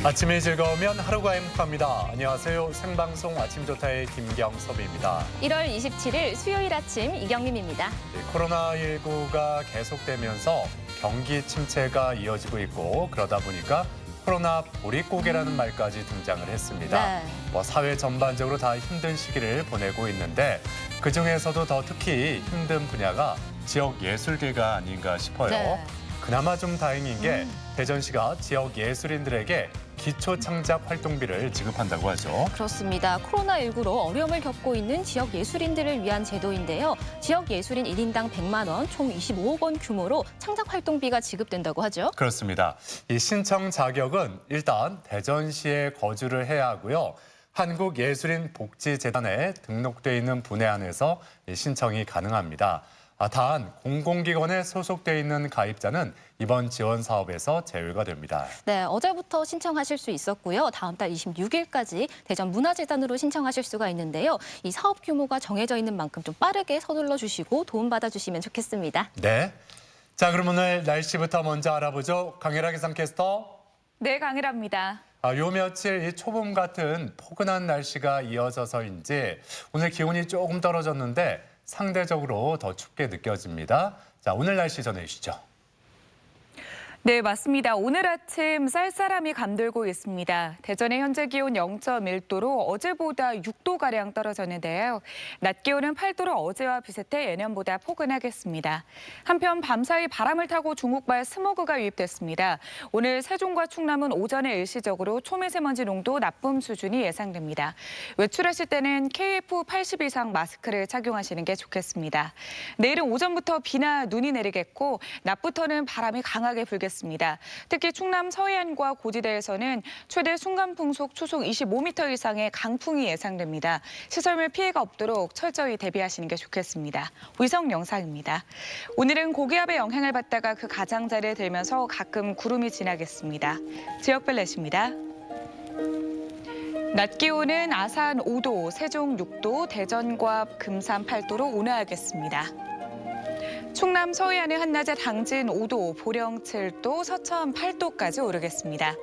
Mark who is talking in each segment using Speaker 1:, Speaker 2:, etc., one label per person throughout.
Speaker 1: 아침이 즐거우면 하루가 행복합니다. 안녕하세요. 생방송 아침 좋다의 김경섭입니다.
Speaker 2: 1월 27일 수요일 아침 이경림입니다.
Speaker 1: 코로나19가 계속되면서 경기 침체가 이어지고 있고 그러다 보니까 코로나 보릿고개라는 말까지 등장을 했습니다.
Speaker 2: 네.
Speaker 1: 사회 전반적으로 다 힘든 시기를 보내고 있는데 그중에서도 더 특히 힘든 분야가 지역 예술계가 아닌가 싶어요.
Speaker 2: 네.
Speaker 1: 그나마 좀 다행인 게 대전시가 지역 예술인들에게 기초 창작 활동비를 지급한다고 하죠.
Speaker 2: 그렇습니다. 코로나19로 어려움을 겪고 있는 지역 예술인들을 위한 제도인데요. 지역 예술인 1인당 100만 원, 총 25억 원 규모로 창작 활동비가 지급된다고 하죠.
Speaker 1: 그렇습니다. 이 신청 자격은 일단 대전시에 거주를 해야 하고요. 한국예술인복지재단에 등록돼 있는 분야 안에서 신청이 가능합니다. 단 공공기관에 소속돼 있는 가입자는 이번 지원 사업에서 제외가 됩니다.
Speaker 2: 네, 어제부터 신청하실 수 있었고요. 다음 달 26일까지 대전문화재단으로 신청하실 수가 있는데요. 이 사업 규모가 정해져 있는 만큼 좀 빠르게 서둘러 주시고 도움받아 주시면 좋겠습니다.
Speaker 1: 네. 자, 그럼 오늘 날씨부터 먼저 알아보죠. 강혜라 기상캐스터.
Speaker 3: 네, 강일합니다.
Speaker 1: 요 며칠 이 초봄 같은 포근한 날씨가 이어져서인지 오늘 기온이 조금 떨어졌는데 상대적으로 더 춥게 느껴집니다. 자, 오늘 날씨 전해주시죠.
Speaker 3: 네, 맞습니다. 오늘 아침 쌀쌀함이 감돌고 있습니다. 대전의 현재 기온 0.1도로 어제보다 6도가량 떨어졌는데요. 낮 기온은 8도로 어제와 비슷해 예년보다 포근하겠습니다. 한편 밤사이 바람을 타고 중국발 스모그가 유입됐습니다. 오늘 세종과 충남은 오전에 일시적으로 초미세먼지 농도 나쁨 수준이 예상됩니다. 외출하실 때는 KF80 이상 마스크를 착용하시는 게 좋겠습니다. 내일은 오전부터 비나 눈이 내리겠고 낮부터는 바람이 강하게 불겠습니다. 특히 충남 서해안과 고지대에서는 최대 순간풍속 초속 25m 이상의 강풍이 예상됩니다. 시설물 피해가 없도록 철저히 대비하시는 게 좋겠습니다. 위성 영상입니다. 오늘은 고기압의 영향을 받다가 그 가장자리에 들면서 가끔 구름이 지나겠습니다. 지역별 날씨입니다. 낮 기온은 아산 5도, 세종 6도, 대전과 금산 8도로 온화하겠습니다. 충남 서해안은 한낮에 당진 5도, 보령 7도, 서천 8도까지 오르겠습니다.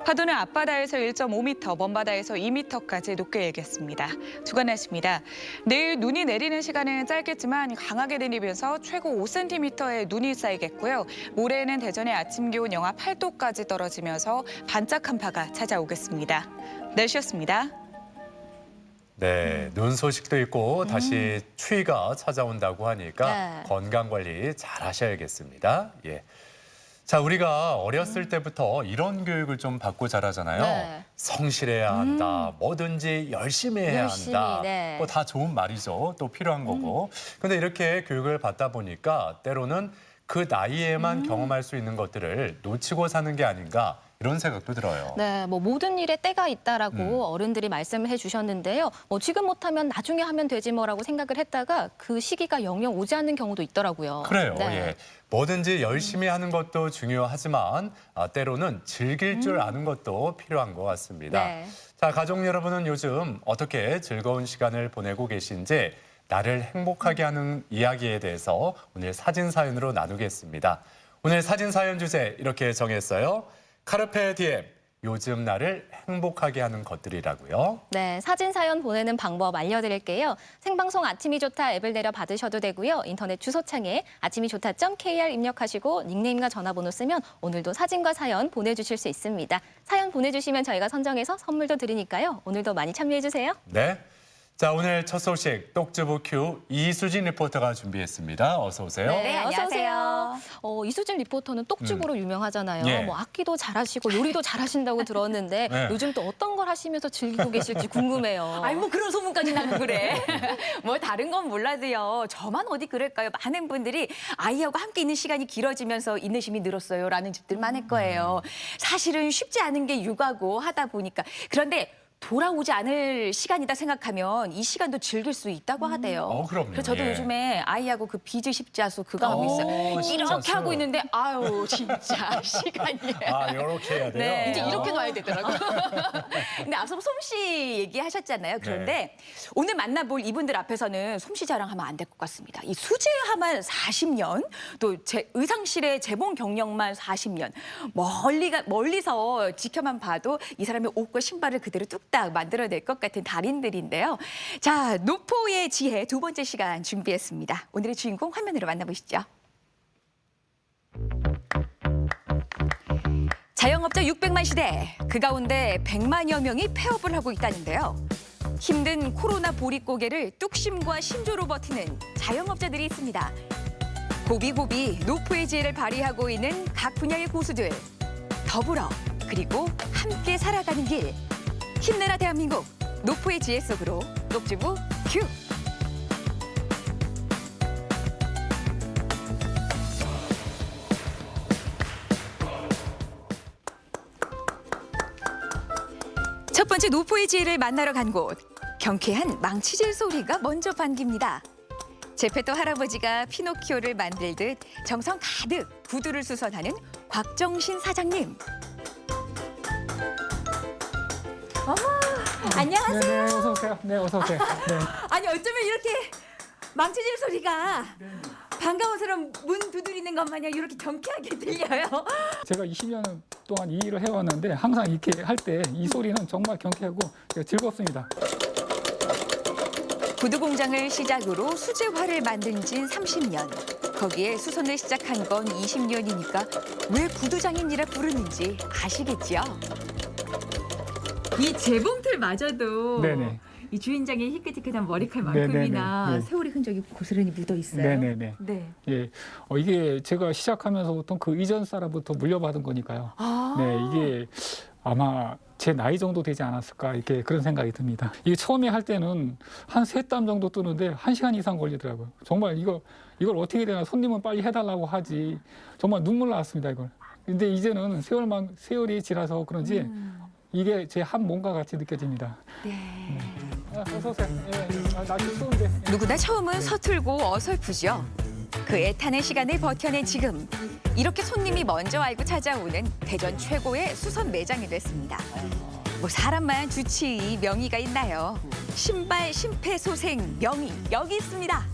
Speaker 3: 파도는 앞바다에서 1.5m, 먼바다에서 2m까지 높게 일겠습니다. 주간 날씨입니다. 내일 눈이 내리는 시간은 짧겠지만 강하게 내리면서 최고 5cm의 눈이 쌓이겠고요. 모레에는 대전의 아침 기온 영하 8도까지 떨어지면서 반짝 한파가 찾아오겠습니다. 날씨였습니다.
Speaker 1: 네, 눈 소식도 있고 다시 추위가 찾아온다고 하니까
Speaker 2: 네.
Speaker 1: 건강 관리 잘 하셔야겠습니다. 예. 자, 우리가 어렸을 때부터 이런 교육을 좀 받고 자라잖아요.
Speaker 2: 네.
Speaker 1: 성실해야 한다, 뭐든지 열심히 해야
Speaker 2: 열심히,
Speaker 1: 한다.
Speaker 2: 네.
Speaker 1: 뭐 다 좋은 말이죠. 또 필요한 거고. 근데 이렇게 교육을 받다 보니까 때로는 그 나이에만 경험할 수 있는 것들을 놓치고 사는 게 아닌가 이런 생각도 들어요.
Speaker 2: 네, 모든 일에 때가 있다라고 어른들이 말씀을 해주셨는데요. 지금 못하면 나중에 하면 되지 뭐라고 생각을 했다가 그 시기가 영영 오지 않는 경우도 있더라고요.
Speaker 1: 그래요.
Speaker 2: 네.
Speaker 1: 예. 뭐든지 열심히 하는 것도 중요하지만 때로는 즐길 줄 아는 것도 필요한 것 같습니다.
Speaker 2: 네.
Speaker 1: 자, 가족 여러분은 요즘 어떻게 즐거운 시간을 보내고 계신지 나를 행복하게 하는 이야기에 대해서 오늘 사진 사연으로 나누겠습니다. 오늘 사진 사연 주제 이렇게 정했어요. 카르페 디엠, 요즘 나를 행복하게 하는 것들이라고요.
Speaker 2: 네, 사진 사연 보내는 방법 알려드릴게요. 생방송 아침이 좋다 앱을 내려 받으셔도 되고요. 인터넷 주소창에 아침이좋다.kr 입력하시고 닉네임과 전화번호 쓰면 오늘도 사진과 사연 보내주실 수 있습니다. 사연 보내주시면 저희가 선정해서 선물도 드리니까요. 오늘도 많이 참여해주세요.
Speaker 1: 네. 자, 오늘 첫 소식 똑주부 큐 이수진 리포터가 준비했습니다. 어서 오세요.
Speaker 3: 네,
Speaker 2: 어서
Speaker 3: 안녕하세요.
Speaker 2: 오세요. 이수진 리포터는 똑주부로 유명하잖아요.
Speaker 1: 예.
Speaker 2: 악기도 잘하시고 요리도 잘하신다고 들었는데
Speaker 1: 네.
Speaker 2: 요즘 또 어떤 걸 하시면서 즐기고 계실지 궁금해요.
Speaker 4: 아이 그런 소문까지 나고 그래. 다른 건 몰라도요. 저만 어디 그럴까요? 많은 분들이 아이하고 함께 있는 시간이 길어지면서 인내심이 늘었어요라는 집들 많을 거예요. 사실은 쉽지 않은 게 육아고 하다 보니까. 그런데 돌아오지 않을 시간이다 생각하면 이 시간도 즐길 수 있다고 하대요.
Speaker 1: 그럼요.
Speaker 4: 그래서 저도
Speaker 1: 예.
Speaker 4: 요즘에 아이하고 그 비즈 십자수 그거 하고 있어요.
Speaker 1: 십자수.
Speaker 4: 이렇게 하고 있는데 아유 진짜 시간이.
Speaker 1: 이렇게 해야 돼요?
Speaker 4: 네, 이제 이렇게 놔야 되더라고요. 근데 앞서 솜씨 얘기하셨잖아요. 그런데 오늘 만나볼 이분들 앞에서는 솜씨 자랑하면 안 될 것 같습니다. 이 수제화만 40년, 또 의상실의 재봉 경력만 40년. 멀리서 지켜만 봐도 이 사람의 옷과 신발을 그대로 뚝딱 만들어낼 것 같은 달인들인데요. 자, 노포의 지혜 두 번째 시간 준비했습니다. 오늘의 주인공 화면으로 만나보시죠. 자영업자 600만 시대, 그 가운데 100만여 명이 폐업을 하고 있다는데요. 힘든 코로나 보릿고개를 뚝심과 신조로 버티는 자영업자들이 있습니다. 고비고비 노포의 지혜를 발휘하고 있는 각 분야의 고수들. 더불어 그리고 함께 살아가는 길. 힘내라 대한민국, 노포의 지혜 속으로 녹주부 큐! 첫 번째 노포의 지혜를 만나러 간 곳. 경쾌한 망치질 소리가 먼저 반깁니다. 제페토 할아버지가 피노키오를 만들듯 정성 가득 구두를 수선하는 곽정신 사장님. 안녕하세요.
Speaker 5: 네, 어서 오세요. 네, 어서 오세요. 네.
Speaker 4: 아니 어쩌면 이렇게 망치질 소리가 반가워서 문 두드리는 것 마냥 이렇게 경쾌하게 들려요.
Speaker 5: 제가 20년 동안 이 일을 해왔는데 항상 이렇게 할 때 이 소리는 정말 경쾌하고 즐겁습니다.
Speaker 4: 구두 공장을 시작으로 수제화를 만든 지 30년. 거기에 수선을 시작한 건 20년이니까 왜 구두장인이라 부르는지 아시겠죠?
Speaker 6: 이 재봉틀마저도
Speaker 5: 네네.
Speaker 6: 이 주인장의 희끗희끗한 머리칼
Speaker 5: 네네네.
Speaker 6: 만큼이나
Speaker 5: 네.
Speaker 6: 세월이 흔적이 고스란히 묻어 있어요.
Speaker 5: 네네네.
Speaker 6: 네.
Speaker 5: 예, 이게 제가 시작하면서부터 그 이전 사람부터 물려받은 거니까요. 네, 이게 아마 제 나이 정도 되지 않았을까 이렇게 그런 생각이 듭니다. 이게 처음에 할 때는 한 3땀 정도 뜨는데 1시간 이상 걸리더라고요. 정말 이걸 어떻게 되나 손님은 빨리 해달라고 하지 정말 눈물 나왔습니다 이걸. 근데 이제는 세월이 지나서 그런지 이게 제 한 몸과 같이 느껴집니다. 어서 오세요. 예, 날씨 추운데.
Speaker 4: 누구나 처음은 서툴고 어설프죠. 그 애타는 시간을 버텨낸 지금. 이렇게 손님이 먼저 알고 찾아오는 대전 최고의 수선 매장이 됐습니다. 뭐 사람만 주치 명의가 있나요? 신발 심폐소생 명의 여기 있습니다.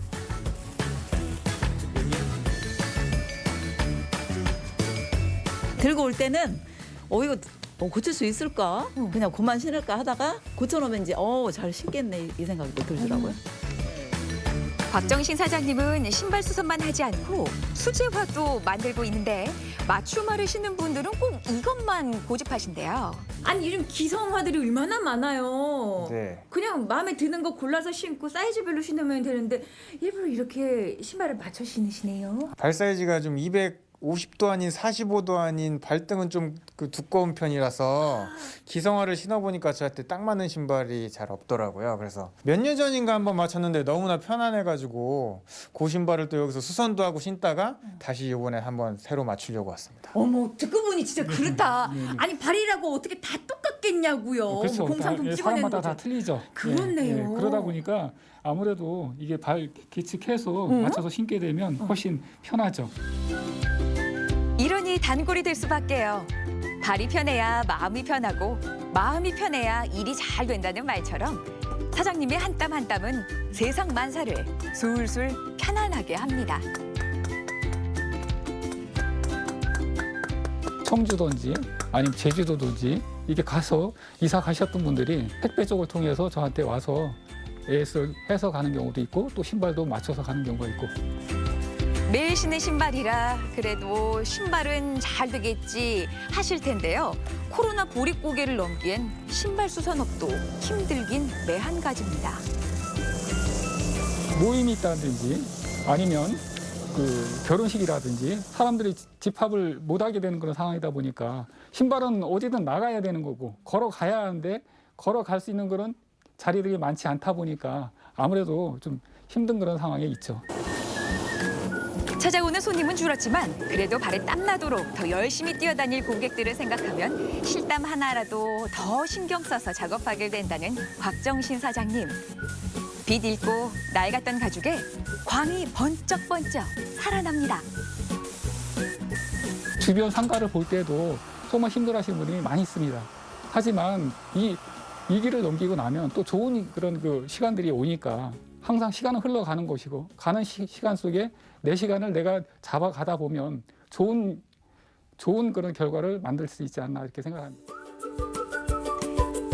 Speaker 7: 들고 올 때는 이거 뭐 고칠 수 있을까? 그냥 그만 신을까 하다가 고쳐놓으면 이제 잘 신겠네 이 생각이 또 들더라고요.
Speaker 4: 곽정신 사장님은 신발 수선만 하지 않고 수제화도 만들고 있는데 맞춤화를 신는 분들은 꼭 이것만 고집하신대요.
Speaker 6: 아니 요즘 기성화들이 얼마나 많아요.
Speaker 8: 네.
Speaker 6: 그냥 마음에 드는 거 골라서 신고 사이즈별로 신으면 되는데 일부러 이렇게 신발을 맞춰 신으시네요.
Speaker 8: 발 사이즈가 좀 250도 아닌 45도 아닌 발등은 좀 그 두꺼운 편이라서 기성화를 신어보니까 저한테 딱 맞는 신발이 잘 없더라고요. 그래서 몇 년 전인가 한번 맞췄는데 너무나 편안해가지고 그 신발을 또 여기서 수선도 하고 신다가 다시 이번에 한번 새로 맞추려고 왔습니다.
Speaker 6: 어머 듣고 보니 진짜 그렇다. 아니 발이라고 어떻게 다 똑같겠냐고요.
Speaker 5: 그렇죠.
Speaker 6: 공상품
Speaker 5: 다,
Speaker 6: 찍어내는
Speaker 5: 사람마다
Speaker 6: 거죠.
Speaker 5: 다 틀리죠.
Speaker 6: 그렇네요.
Speaker 5: 그러다 보니까 아무래도 이게 발 계측해서 맞춰서 신게 되면 훨씬 편하죠.
Speaker 4: 이러니 단골이 될 수밖에요. 발이 편해야 마음이 편하고 마음이 편해야 일이 잘 된다는 말처럼 사장님의 한 땀 한 땀은 세상 만사를 술술 편안하게 합니다.
Speaker 5: 청주든지 아니면 제주도든지 이게 가서 이사 가셨던 분들이 택배 쪽을 통해서 저한테 와서 해서 가는 경우도 있고 또 신발도 맞춰서 가는 경우가 있고.
Speaker 4: 매일 신는 신발이라 그래도 신발은 잘 되겠지 하실 텐데요. 코로나 보릿고개를 넘기엔 신발 수선업도 힘들긴 매한가지입니다.
Speaker 5: 모임이 있다든지 아니면 그 결혼식이라든지 사람들이 집합을 못하게 되는 그런 상황이다 보니까 신발은 어디든 나가야 되는 거고 걸어가야 하는데 걸어갈 수 있는 그런 자리들이 많지 않다 보니까 아무래도 좀 힘든 그런 상황에 있죠.
Speaker 4: 찾아오는 손님은 줄었지만 그래도 발에 땀나도록 더 열심히 뛰어다닐 고객들을 생각하면 실담 하나라도 더 신경 써서 작업하게 된다는 곽정신 사장님. 빛 잃고 낡았던 가죽에 광이 번쩍번쩍 살아납니다.
Speaker 5: 주변 상가를 볼 때도 정말 힘들어하시는 분이 많이 있습니다. 하지만 이 위기를 넘기고 나면 또 좋은 그런 그 시간들이 오니까 항상 시간은 흘러가는 것이고 가는 시간 속에 내 시간을 내가 잡아가다 보면 좋은 그런 결과를 만들 수 있지 않나 이렇게 생각합니다.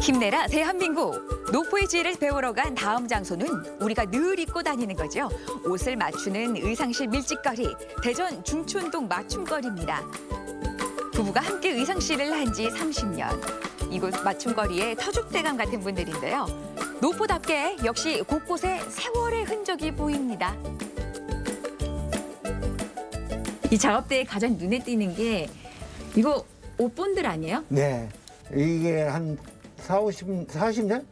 Speaker 4: 힘내라 대한민국. 노포의 지혜를 배우러 간 다음 장소는 우리가 늘 입고 다니는 거죠. 옷을 맞추는 의상실 밀집거리, 대전 중촌동 맞춤거리입니다. 부부가 함께 의상실을 한 지 30년. 이곳 맞춤거리에 터줏대감 같은 분들인데요. 노포답게 역시 곳곳에 세월의 흔적이 보입니다.
Speaker 6: 이 작업대에 가장 눈에 띄는 게 이거 옷본들 아니에요?
Speaker 9: 네. 이게 한 40년?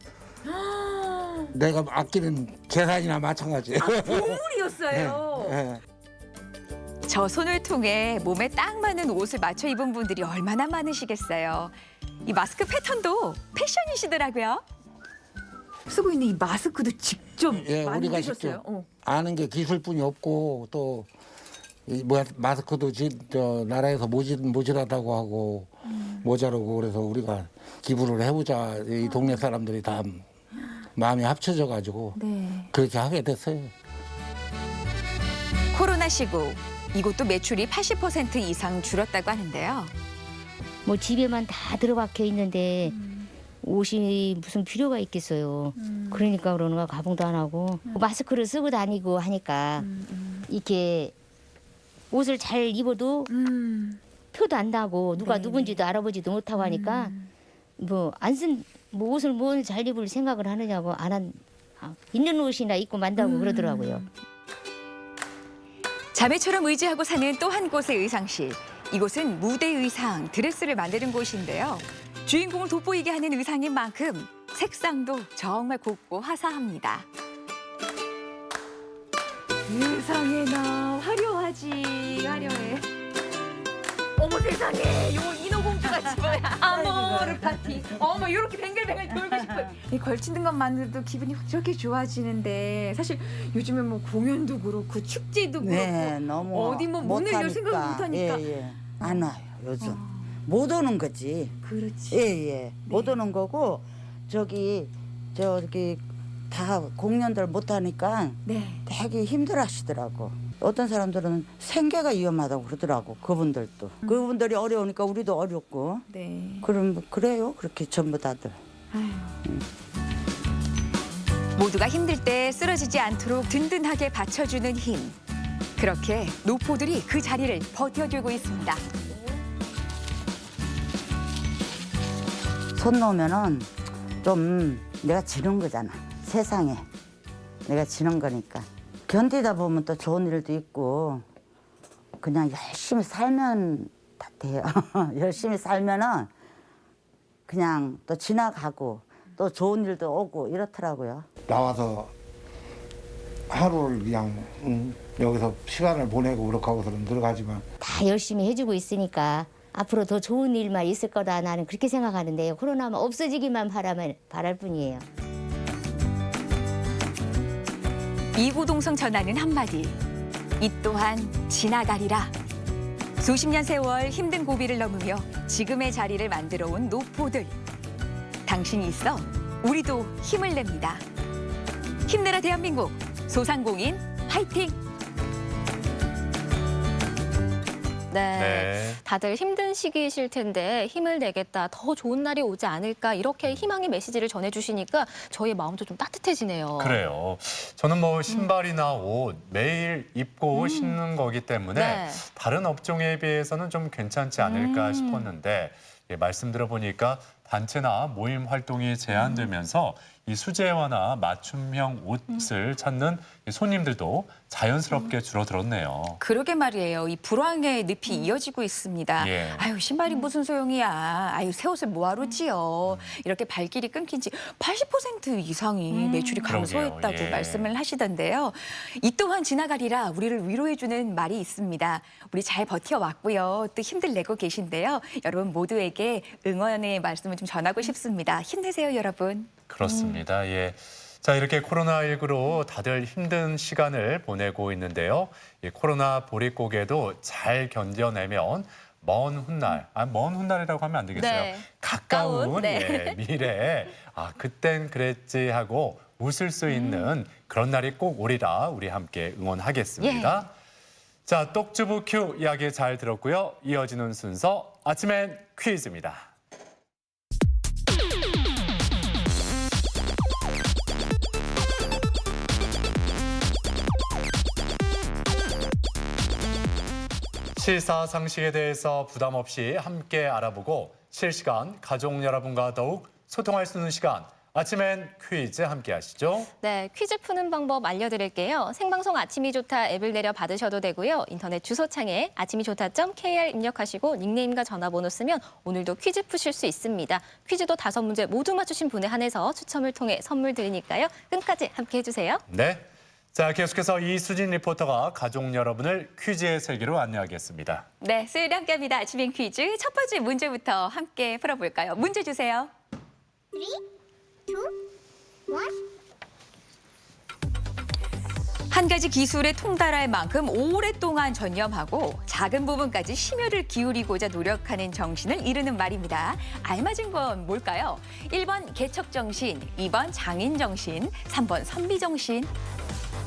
Speaker 9: 내가 아끼는 계산이나 마찬가지예요.
Speaker 6: 보물이었어요.
Speaker 9: 네.
Speaker 4: 저 손을 통해 몸에 딱 맞는 옷을 맞춰 입은 분들이 얼마나 많으시겠어요. 이 마스크 패턴도 패션이시더라고요.
Speaker 6: 쓰고 있는 이 마스크도 직접
Speaker 9: 예, 우리가
Speaker 6: 만드셨어요?
Speaker 9: 직접 아는 게 기술뿐이 없고 또 마스크도 저 나라에서 모질하다고 하고 모자라고 그래서 우리가 기부를 해보자. 이 동네 사람들이 다 마음이 합쳐져 가지고
Speaker 6: 네.
Speaker 9: 그렇게 하게 됐어요.
Speaker 4: 코로나 시국 이곳도 매출이 80% 이상 줄었다고 하는데요.
Speaker 10: 뭐 집에만 다 들어박혀 있는데 옷이 무슨 필요가 있겠어요. 그러니까 그러는가 가봉도 안 하고 마스크를 쓰고 다니고 하니까 이렇게 옷을 잘 입어도 표도 안 나고 누가 누군지도 알아보지도 못하고 하니까 뭐 안 쓴 뭐 옷을 뭘 잘 입을 생각을 하느냐고 있는 옷이나 입고 만다고 그러더라고요.
Speaker 4: 자매처럼 의지하고 사는 또 한 곳의 의상실. 이곳은 무대 의상, 드레스를 만드는 곳인데요. 주인공을 돋보이게 하는 의상인 만큼 색상도 정말 곱고 화사합니다.
Speaker 6: 세상에나 화려하지 화려해. 어머 세상에 요 인어공주같이 뭐야 아모르 파티. 어머 이렇게 뱅글뱅글 돌고 싶어요. 이 걸치는 것만으로도 기분이 저렇게 좋아지는데 사실 요즘에 뭐 공연도 그렇고 축제도 그렇고
Speaker 11: 네, 너무
Speaker 6: 어디 뭐 문을 열 생각 못하니까
Speaker 11: 예. 안 와요 요즘. 못 오는 거지.
Speaker 6: 그렇지.
Speaker 11: 예. 못 오는 거고 저기 다 공연들 못 하니까
Speaker 6: 네.
Speaker 11: 되게 힘들어하시더라고. 어떤 사람들은 생계가 위험하다고 그러더라고. 그분들도. 그분들이 어려우니까 우리도 어렵고.
Speaker 6: 네.
Speaker 11: 그럼 그래요. 그렇게 전부 다들.
Speaker 4: 모두가 힘들 때 쓰러지지 않도록 든든하게 받쳐주는 힘. 그렇게 노포들이 그 자리를 버텨주고 있습니다.
Speaker 11: 손 놓으면은 좀 내가 지는 거잖아. 세상에 내가 지는 거니까. 견디다 보면 또 좋은 일도 있고 그냥 열심히 살면 다 돼요. 열심히 살면은 그냥 또 지나가고 또 좋은 일도 오고 이렇더라고요.
Speaker 9: 나와서 하루를 그냥 여기서 시간을 보내고 그렇게 하고서는 들어가지만
Speaker 10: 다 열심히 해주고 있으니까 앞으로 더 좋은 일만 있을 거다 나는 그렇게 생각하는데요. 코로나만 없어지기만 바랄 뿐이에요.
Speaker 4: 이구동성 전하는 한마디. 이 또한 지나가리라. 수십 년 세월 힘든 고비를 넘으며 지금의 자리를 만들어 온 노포들. 당신이 있어 우리도 힘을 냅니다. 힘내라 대한민국. 소상공인 화이팅!
Speaker 2: 네. 다들 힘든 시기이실 텐데 힘을 내겠다, 더 좋은 날이 오지 않을까 이렇게 희망의 메시지를 전해주시니까 저희 마음도 좀 따뜻해지네요.
Speaker 1: 그래요. 저는 뭐 신발이나 옷 매일 입고 신는 거기 때문에
Speaker 2: 네.
Speaker 1: 다른 업종에 비해서는 좀 괜찮지 않을까 싶었는데 말씀 들어보니까 단체나 모임 활동이 제한되면서 이 수제화나 맞춤형 옷을 찾는 이 손님들도 자연스럽게 줄어들었네요.
Speaker 4: 그러게 말이에요. 이 불황의 늪이 이어지고 있습니다.
Speaker 1: 예.
Speaker 4: 아유, 신발이 무슨 소용이야. 아유, 새 옷을 뭐하러 지요. 이렇게 발길이 끊긴 지 80% 이상이 매출이 감소했다고
Speaker 1: 그러게요. 예.
Speaker 4: 말씀을 하시던데요. 이 또한 지나가리라 우리를 위로해주는 말이 있습니다. 우리 잘 버텨왔고요. 또 힘들 내고 계신데요. 여러분 모두에게 응원의 말씀을 좀 전하고 싶습니다. 힘내세요, 여러분.
Speaker 1: 그렇습니다. 예. 자, 이렇게 코로나19로 다들 힘든 시간을 보내고 있는데요. 이 코로나 보릿고개도 잘 견뎌내면 먼 훗날, 먼 훗날이라고 하면 안 되겠어요.
Speaker 2: 네.
Speaker 1: 가까운
Speaker 2: 네.
Speaker 1: 예, 미래에 그땐 그랬지 하고 웃을 수 있는 그런 날이 꼭 오리라 우리 함께 응원하겠습니다. 자, 똑주부 큐 이야기 잘 들었고요. 이어지는 순서 아침엔 퀴즈입니다. 시사상식에 대해서 부담 없이 함께 알아보고 실시간 가족 여러분과 더욱 소통할 수 있는 시간. 아침엔 퀴즈 함께 하시죠.
Speaker 2: 네, 퀴즈 푸는 방법 알려드릴게요. 생방송 아침이 좋다 앱을 내려 받으셔도 되고요. 인터넷 주소창에 아침이 좋다.kr 입력하시고 닉네임과 전화번호 쓰면 오늘도 퀴즈 푸실 수 있습니다. 퀴즈도 5문제 모두 맞추신 분에 한해서 추첨을 통해 선물 드리니까요. 끝까지 함께 해주세요.
Speaker 1: 네. 자, 계속해서 이수진 리포터가 가족 여러분을 퀴즈의 세계로 안내하겠습니다.
Speaker 4: 네, 수요일에 함께합니다. 아침엔 퀴즈 첫 번째 문제부터 함께 풀어볼까요? 문제 주세요. 한 가지 기술에 통달할 만큼 오랫동안 전념하고 작은 부분까지 심혈을 기울이고자 노력하는 정신을 이르는 말입니다. 알맞은 건 뭘까요? 1번 개척정신, 2번 장인정신, 3번 선비정신.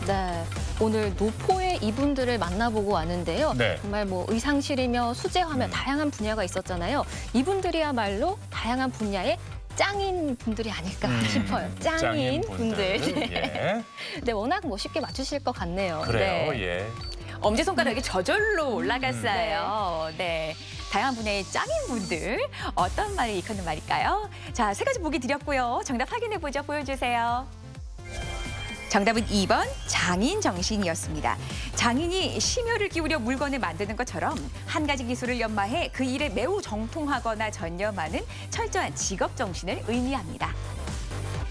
Speaker 2: 네, 오늘 노포의 이분들을 만나보고 왔는데요.
Speaker 1: 네.
Speaker 2: 정말 뭐 의상실이며 수제화며 다양한 분야가 있었잖아요. 이분들이야말로 다양한 분야의 짱인 분들이 아닐까 싶어요. 짱인 분들.
Speaker 1: 예.
Speaker 2: 네, 워낙 뭐 쉽게 맞추실 것 같네요.
Speaker 1: 그래요.
Speaker 2: 네.
Speaker 1: 예.
Speaker 4: 엄지손가락이 저절로 올라갔어요. 네. 다양한 분야의 짱인 분들 어떤 말을 일컫는 말일까요? 자, 3가지 보기 드렸고요. 정답 확인해보죠. 보여주세요. 정답은 2번 장인 정신이었습니다. 장인이 심혈을 기울여 물건을 만드는 것처럼 한 가지 기술을 연마해 그 일에 매우 정통하거나 전념하는 철저한 직업 정신을 의미합니다.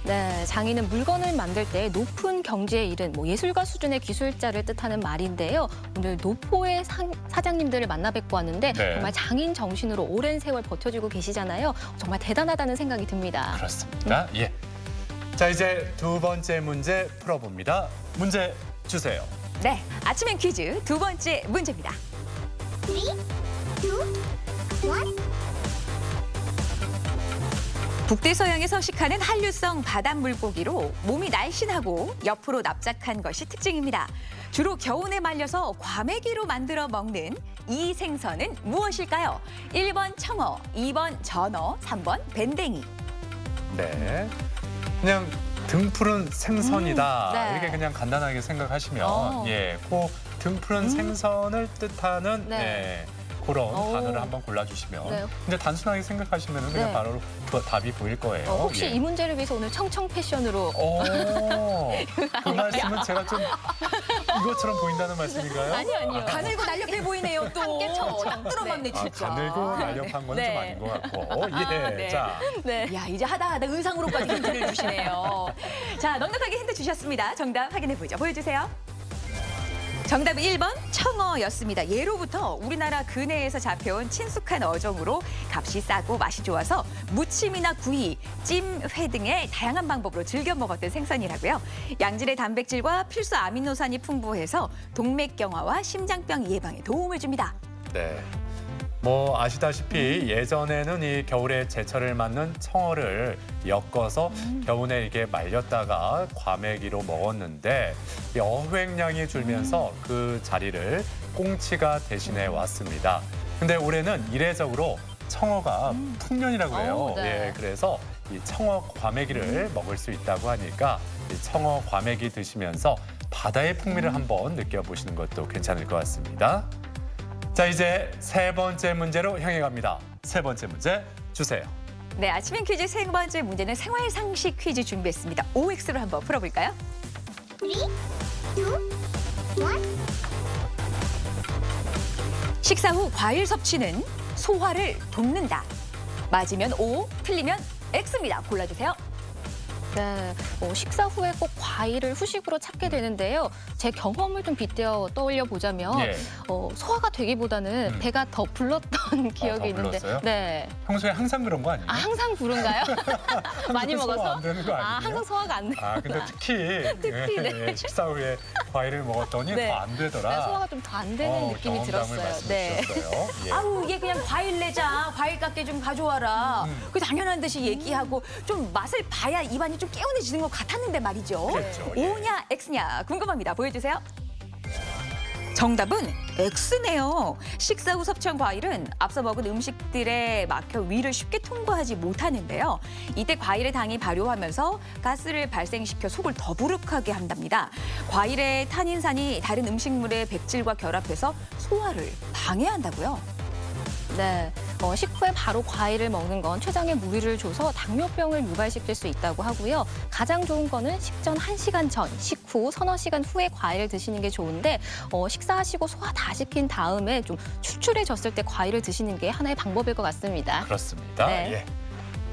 Speaker 2: 네, 장인은 물건을 만들 때 높은 경지에 이른 뭐 예술가 수준의 기술자를 뜻하는 말인데요. 오늘 노포의 사장님들을 만나 뵙고 왔는데
Speaker 1: 네.
Speaker 2: 정말 장인 정신으로 오랜 세월 버텨주고 계시잖아요. 정말 대단하다는 생각이 듭니다.
Speaker 1: 그렇습니다. 예. 자, 이제 2번째 문제 풀어봅니다. 문제 주세요.
Speaker 4: 네, 아침엔 퀴즈 2번째 문제입니다. 북대서양에 서식하는 한류성 바닷물고기로 몸이 날씬하고 옆으로 납작한 것이 특징입니다. 주로 겨울에 말려서 과메기로 만들어 먹는 이 생선은 무엇일까요? 1번 청어, 2번 전어, 3번 밴댕이.
Speaker 1: 네. 그냥 등푸른 생선이다.
Speaker 2: 네.
Speaker 1: 이렇게 그냥 간단하게 생각하시면 예, 그 등푸른 생선을 뜻하는
Speaker 2: 네.
Speaker 1: 예, 그런 단어를 한번 골라주시면
Speaker 2: 네.
Speaker 1: 근데 단순하게 생각하시면 그냥
Speaker 2: 네.
Speaker 1: 바로 답이 보일 거예요.
Speaker 2: 혹시
Speaker 1: 예.
Speaker 2: 이 문제를 위해서 오늘 청청 패션으로
Speaker 1: 그 말씀은 제가 좀 이것처럼 보인다는 말씀인가요?
Speaker 2: 아니요.
Speaker 4: 가늘고 날렵해 보이네요, 또.
Speaker 2: 함께 청청.
Speaker 4: 딱 들어맞네,
Speaker 1: 아,
Speaker 4: 진짜.
Speaker 1: 가늘고 날렵한 건 좀
Speaker 4: 네.
Speaker 1: 아닌 것 같고. 예.
Speaker 4: 네.
Speaker 1: 자,
Speaker 2: 네.
Speaker 4: 야, 이제 하다 의상으로까지 힌트를 주시네요. 자, 넉넉하게 힌트 주셨습니다. 정답 확인해보죠. 보여주세요. 정답은 1번 청어였습니다. 예로부터 우리나라 근해에서 잡혀온 친숙한 어종으로 값이 싸고 맛이 좋아서 무침이나 구이, 찜, 회 등의 다양한 방법으로 즐겨 먹었던 생선이라고요. 양질의 단백질과 필수 아미노산이 풍부해서 동맥경화와 심장병 예방에 도움을 줍니다.
Speaker 1: 네. 뭐 아시다시피 예전에는 이 겨울에 제철을 맞는 청어를 엮어서 겨우내 이게 말렸다가 과메기로 먹었는데 이 어획량이 줄면서 그 자리를 꽁치가 대신해 왔습니다. 근데 올해는 이례적으로 청어가 풍년이라고 해요.
Speaker 2: 네.
Speaker 1: 예, 그래서 이 청어 과메기를 먹을 수 있다고 하니까 이 청어 과메기 드시면서 바다의 풍미를 한번 느껴보시는 것도 괜찮을 것 같습니다. 자, 이제 3번째 문제로 향해 갑니다. 3번째 문제 주세요.
Speaker 4: 네, 아침엔 퀴즈 세 번째 문제는 생활 상식 퀴즈 준비했습니다. OX로 한번 풀어볼까요?
Speaker 6: 3, 2, 1.
Speaker 4: 식사 후 과일 섭취는 소화를 돕는다. 맞으면 O, 틀리면 X입니다. 골라주세요.
Speaker 2: 네, 식사 후에 꼭 과일을 후식으로 찾게 되는데요. 제 경험을 좀 빗대어 떠올려 보자면
Speaker 1: 예.
Speaker 2: 소화가 되기보다는 배가 더 불렀던 기억이
Speaker 1: 더
Speaker 2: 있는데,
Speaker 1: 불렀어요?
Speaker 2: 네,
Speaker 1: 평소에 항상 그런 거 아니에요?
Speaker 2: 항상 부른가요? 많이
Speaker 1: 소화
Speaker 2: 먹어서?
Speaker 1: 안 되는 거 아니에요?
Speaker 2: 항상 소화가 안 돼.
Speaker 1: 근데 특히,
Speaker 2: 네.
Speaker 1: 식사 후에 과일을 먹었더니
Speaker 2: 네.
Speaker 1: 더 안 되더라.
Speaker 2: 네, 소화가 좀 더 안 되는 느낌이
Speaker 1: 경험담을
Speaker 2: 들었어요.
Speaker 1: 말씀해 주셨어요. 예.
Speaker 4: 아우 이게 그냥 과일 내자, 과일 깎게 좀 가져와라. 그 당연한 듯이 얘기하고 좀 맛을 봐야 입안이 좀 개운해지는 것 같았는데 말이죠.
Speaker 1: 그렇죠, 예.
Speaker 4: O냐 X냐 궁금합니다. 보여주세요. 정답은 X네요. 식사 후 섭취한 과일은 앞서 먹은 음식들에 막혀 위를 쉽게 통과하지 못하는데요. 이때 과일의 당이 발효하면서 가스를 발생시켜 속을 더부룩하게 한답니다. 과일의 탄닌산이 다른 음식물의 백질과 결합해서 소화를 방해한다고요.
Speaker 2: 네, 식후에 바로 과일을 먹는 건 췌장에 무리를 줘서 당뇨병을 유발시킬 수 있다고 하고요. 가장 좋은 거는 식전 1시간 전, 식후 서너 시간 후에 과일을 드시는 게 좋은데 식사하시고 소화 다 시킨 다음에 좀 출출해졌을 때 과일을 드시는 게 하나의 방법일 것 같습니다.
Speaker 1: 그렇습니다.
Speaker 2: 네.
Speaker 1: 예.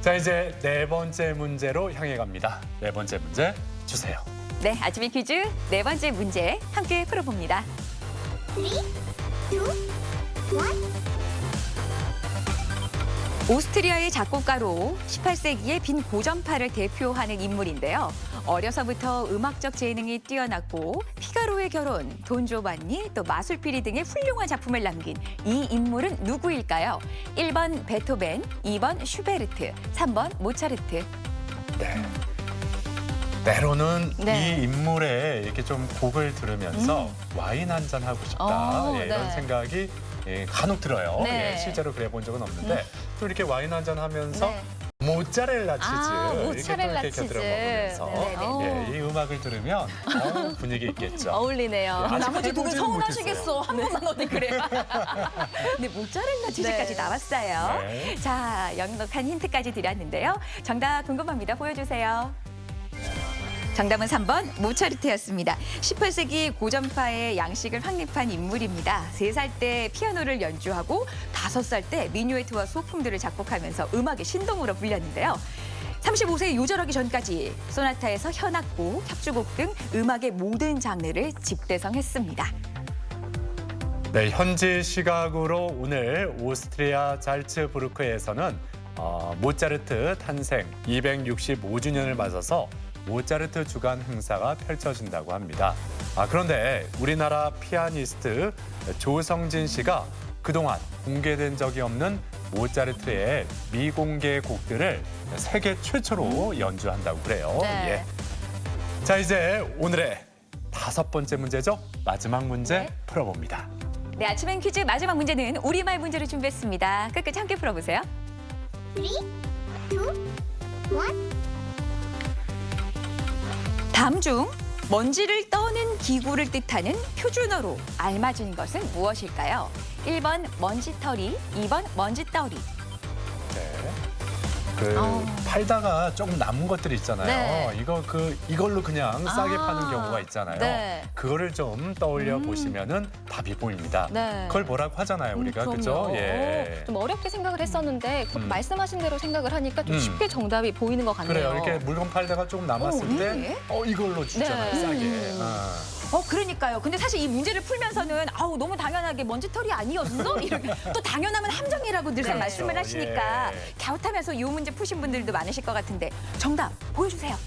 Speaker 1: 자, 이제 네 번째 문제로 향해 갑니다. 네 번째 문제 주세요.
Speaker 4: 네, 아침의 퀴즈 네 번째 문제 함께 풀어봅니다.
Speaker 6: 3, 2, 1.
Speaker 4: 오스트리아의 작곡가로 18세기의 빈 고전파를 대표하는 인물인데요. 어려서부터 음악적 재능이 뛰어났고 피가로의 결혼, 돈조반니, 또 마술피리 등의 훌륭한 작품을 남긴 이 인물은 누구일까요? 1번 베토벤, 2번 슈베르트, 3번 모차르트.
Speaker 1: 네. 때로는
Speaker 2: 네.
Speaker 1: 이 인물의 이렇게 좀 곡을 들으면서 와인 한 잔 하고 싶다.
Speaker 2: 네.
Speaker 1: 이런 생각이 간혹 들어요.
Speaker 2: 네.
Speaker 1: 실제로 그래 본 적은 없는데 또 이렇게 와인 한 잔 하면서
Speaker 2: 네.
Speaker 1: 모짜렐라 치즈
Speaker 2: 모짜렐라
Speaker 1: 이렇게 또
Speaker 2: 치즈.
Speaker 1: 이렇게 곁들여 먹으면서
Speaker 2: 네.
Speaker 1: 이 음악을 들으면 분위기 있겠죠.
Speaker 2: 어울리네요.
Speaker 1: 아직
Speaker 4: 나머지 두분
Speaker 1: 해보지는
Speaker 4: 서운하시겠어. 한 번만 어디 그래요. 근데 모짜렐라 치즈까지
Speaker 2: 네.
Speaker 4: 나왔어요.
Speaker 1: 네.
Speaker 4: 자, 역력한 힌트까지 드렸는데요. 정답 궁금합니다. 보여주세요. 정답은 3번 모차르트였습니다. 18세기 고전파의 양식을 확립한 인물입니다. 3살 때 피아노를 연주하고 5살 때 미뉴에트와 소품들을 작곡하면서 음악의 신동으로 불렸는데요. 35세에 요절하기 전까지 소나타에서 현악곡, 협주곡 등 음악의 모든 장르를 집대성했습니다.
Speaker 1: 네, 현지 시각으로 오늘 오스트리아 잘츠부르크에서는 모차르트 탄생 265주년을 맞아서 모차르트 주간 행사가 펼쳐진다고 합니다. 그런데 우리나라 피아니스트 조성진 씨가 그동안 공개된 적이 없는 모차르트의 미공개 곡들을 세계 최초로 연주한다고 그래요.
Speaker 2: 네.
Speaker 1: 예. 자, 이제 오늘의 5번째 문제죠. 마지막 문제 풀어봅니다.
Speaker 4: 네, 아침엔 퀴즈 마지막 문제는 우리말 문제를 준비했습니다. 끝까지 함께 풀어보세요.
Speaker 6: 3, 2, 1.
Speaker 4: 다음 중 먼지를 떠는 기구를 뜻하는 표준어로 알맞은 것은 무엇일까요? 1번 먼지털이, 2번 먼지떨이.
Speaker 1: 네. 팔다가 조금 남은 것들 있잖아요.
Speaker 2: 네.
Speaker 1: 이걸로 그냥 싸게 파는 경우가 있잖아요.
Speaker 2: 네.
Speaker 1: 그거를 좀 떠올려 보시면은 답이 보입니다.
Speaker 2: 네.
Speaker 1: 그걸 뭐라고 하잖아요, 우리가. 그죠?
Speaker 2: 그럼요.
Speaker 1: 예.
Speaker 2: 좀 어렵게 생각을 했었는데 말씀하신 대로 생각을 하니까 좀 쉽게 정답이 보이는 것 같네요.
Speaker 1: 그래요. 이렇게 물건 팔다가 조금 남았을 때 이걸로 주잖아요,
Speaker 2: 네.
Speaker 1: 싸게.
Speaker 4: 그러니까요. 근데 사실 이 문제를 풀면서는 너무 당연하게 먼지털이 아니었어? 이렇게 또 당연하면 함정이라고 늘
Speaker 2: 네.
Speaker 4: 말씀을 하시니까
Speaker 1: 예.
Speaker 4: 갸웃하면서 이 문제 푸신 분들도 많으실 것 같은데 정답 보여주세요.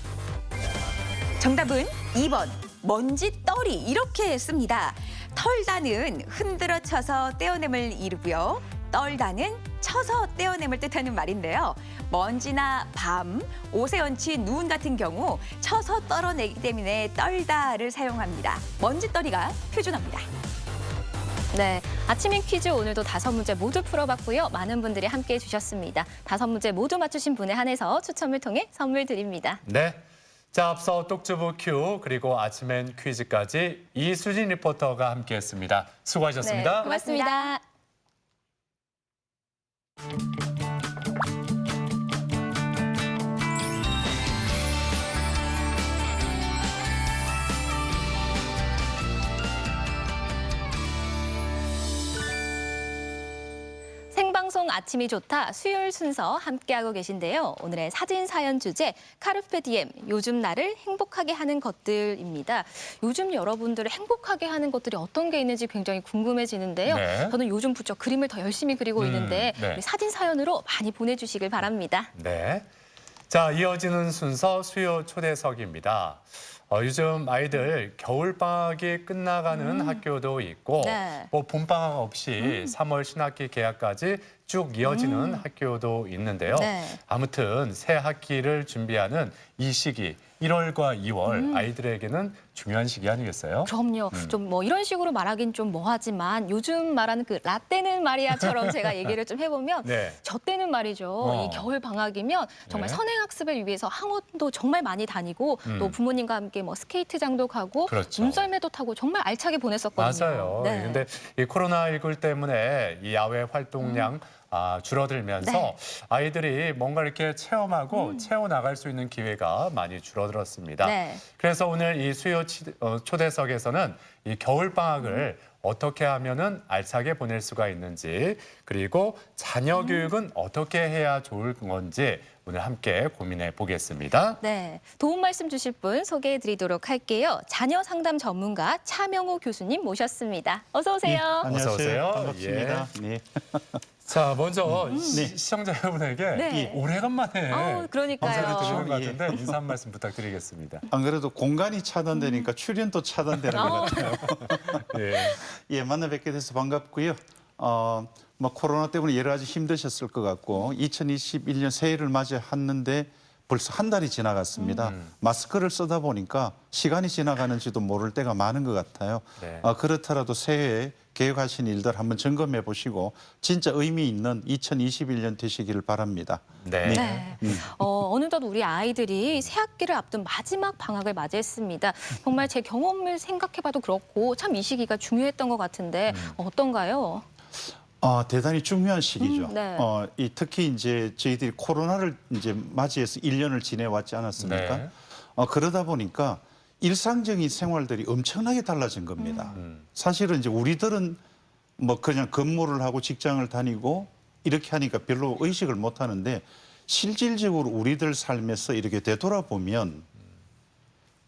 Speaker 4: 정답은 2번 먼지떨이 이렇게 씁니다. 털다는 흔들어 쳐서 떼어냄을 이루고요. 떨다는 쳐서 떼어냄을 뜻하는 말인데요. 먼지나 밤, 옷에 얹힌 누운 같은 경우 쳐서 떨어내기 때문에 떨다를 사용합니다. 먼지떨이가 표준어입니다.
Speaker 2: 네, 아침인 퀴즈 오늘도 5문제 모두 풀어봤고요. 많은 분들이 함께해 주셨습니다. 5문제 모두 맞추신 분에 한해서 추첨을 통해 선물 드립니다.
Speaker 1: 네. 자, 앞서 똑주부 큐 그리고 아침엔 퀴즈까지 이수진 리포터가 함께했습니다. 수고하셨습니다.
Speaker 2: 네, 고맙습니다. 아침이 좋다 수요일 순서 함께하고 계신데요. 오늘의 사진 사연 주제 카르페 디엠 요즘 나를 행복하게 하는 것들입니다. 요즘 여러분들을 행복하게 하는 것들이 어떤 게 있는지 굉장히 궁금해지는데요.
Speaker 1: 네.
Speaker 2: 저는 요즘 부쩍 그림을 더 열심히 그리고 있는데
Speaker 1: 네.
Speaker 2: 우리 사진 사연으로 많이 보내주시길 바랍니다.
Speaker 1: 네. 자, 이어지는 순서 수요 초대석입니다. 요즘 아이들 겨울방학이 끝나가는 학교도 있고
Speaker 2: 네.
Speaker 1: 뭐 봄방학 없이 3월 신학기 개학까지 쭉 이어지는 학교도 있는데요.
Speaker 2: 네.
Speaker 1: 아무튼 새 학기를 준비하는 이 시기 1월과 2월 아이들에게는 중요한 시기 아니겠어요?
Speaker 2: 그럼요. 좀 뭐 이런 식으로 말하긴 좀 뭐하지만 요즘 말하는 그 라떼는 말이야처럼 제가 얘기를 좀 해보면
Speaker 1: 네.
Speaker 2: 저 때는 말이죠. 이 겨울 방학이면 정말
Speaker 1: 네.
Speaker 2: 선행학습을 위해서 학원도 정말 많이 다니고 또 부모님과 함께 뭐 스케이트장도 가고
Speaker 1: 그렇죠.
Speaker 2: 눈썰매도 타고 정말 알차게 보냈었거든요.
Speaker 1: 맞아요.
Speaker 2: 네.
Speaker 1: 근데 이 코로나19 때문에 이 야외 활동량 줄어들면서
Speaker 2: 네.
Speaker 1: 아이들이 뭔가 이렇게 체험하고 채워나갈 수 있는 기회가 많이 줄어들었습니다.
Speaker 2: 네.
Speaker 1: 그래서 오늘 이 수요 초대석에서는 이 겨울방학을 어떻게 하면은 알차게 보낼 수가 있는지 그리고 자녀 교육은 어떻게 해야 좋을 건지 오늘 함께 고민해 보겠습니다.
Speaker 2: 네, 도움 말씀 주실 분 소개해 드리도록 할게요. 자녀 상담 전문가 차명호 교수님 모셨습니다. 어서 오세요.
Speaker 1: 안녕하세요. 어서 오세요.
Speaker 12: 반갑습니다. 네.
Speaker 1: 자, 먼저 시청자 여러분에게
Speaker 2: 네.
Speaker 1: 이 오래간만에
Speaker 2: 그러니까요.
Speaker 1: 방송을 들으신 것 같은데 인사 한 말씀 부탁드리겠습니다.
Speaker 12: 안 그래도 공간이 차단되니까 출연도 차단되는 것 같아요.
Speaker 1: 예.
Speaker 12: 예, 만나 뵙게 돼서 반갑고요. 뭐 코로나 때문에 여러 가지 힘드셨을 것 같고 2021년 새해를 맞이했는데 벌써 한 달이 지나갔습니다. 마스크를 쓰다 보니까 시간이 지나가는지도 모를 때가 많은 것 같아요.
Speaker 1: 네.
Speaker 12: 그렇더라도 새해에 계획하신 일들 한번 점검해 보시고 진짜 의미 있는 2021년 되시기를 바랍니다.
Speaker 1: 네.
Speaker 2: 네. 어느덧 우리 아이들이 새 학기를 앞둔 마지막 방학을 맞이했습니다. 정말 제 경험을 생각해봐도 그렇고 참 이 시기가 중요했던 것 같은데 어떤가요?
Speaker 12: 대단히 중요한 시기죠.
Speaker 2: 네.
Speaker 12: 특히 이제 저희들이 코로나를 이제 맞이해서 1년을 지내왔지 않았습니까?
Speaker 1: 네.
Speaker 12: 그러다 보니까 일상적인 생활들이 엄청나게 달라진 겁니다. 사실은 이제 우리들은 뭐 그냥 근무를 하고 직장을 다니고 이렇게 하니까 별로 의식을 못 하는데 실질적으로 우리들 삶에서 이렇게 되돌아보면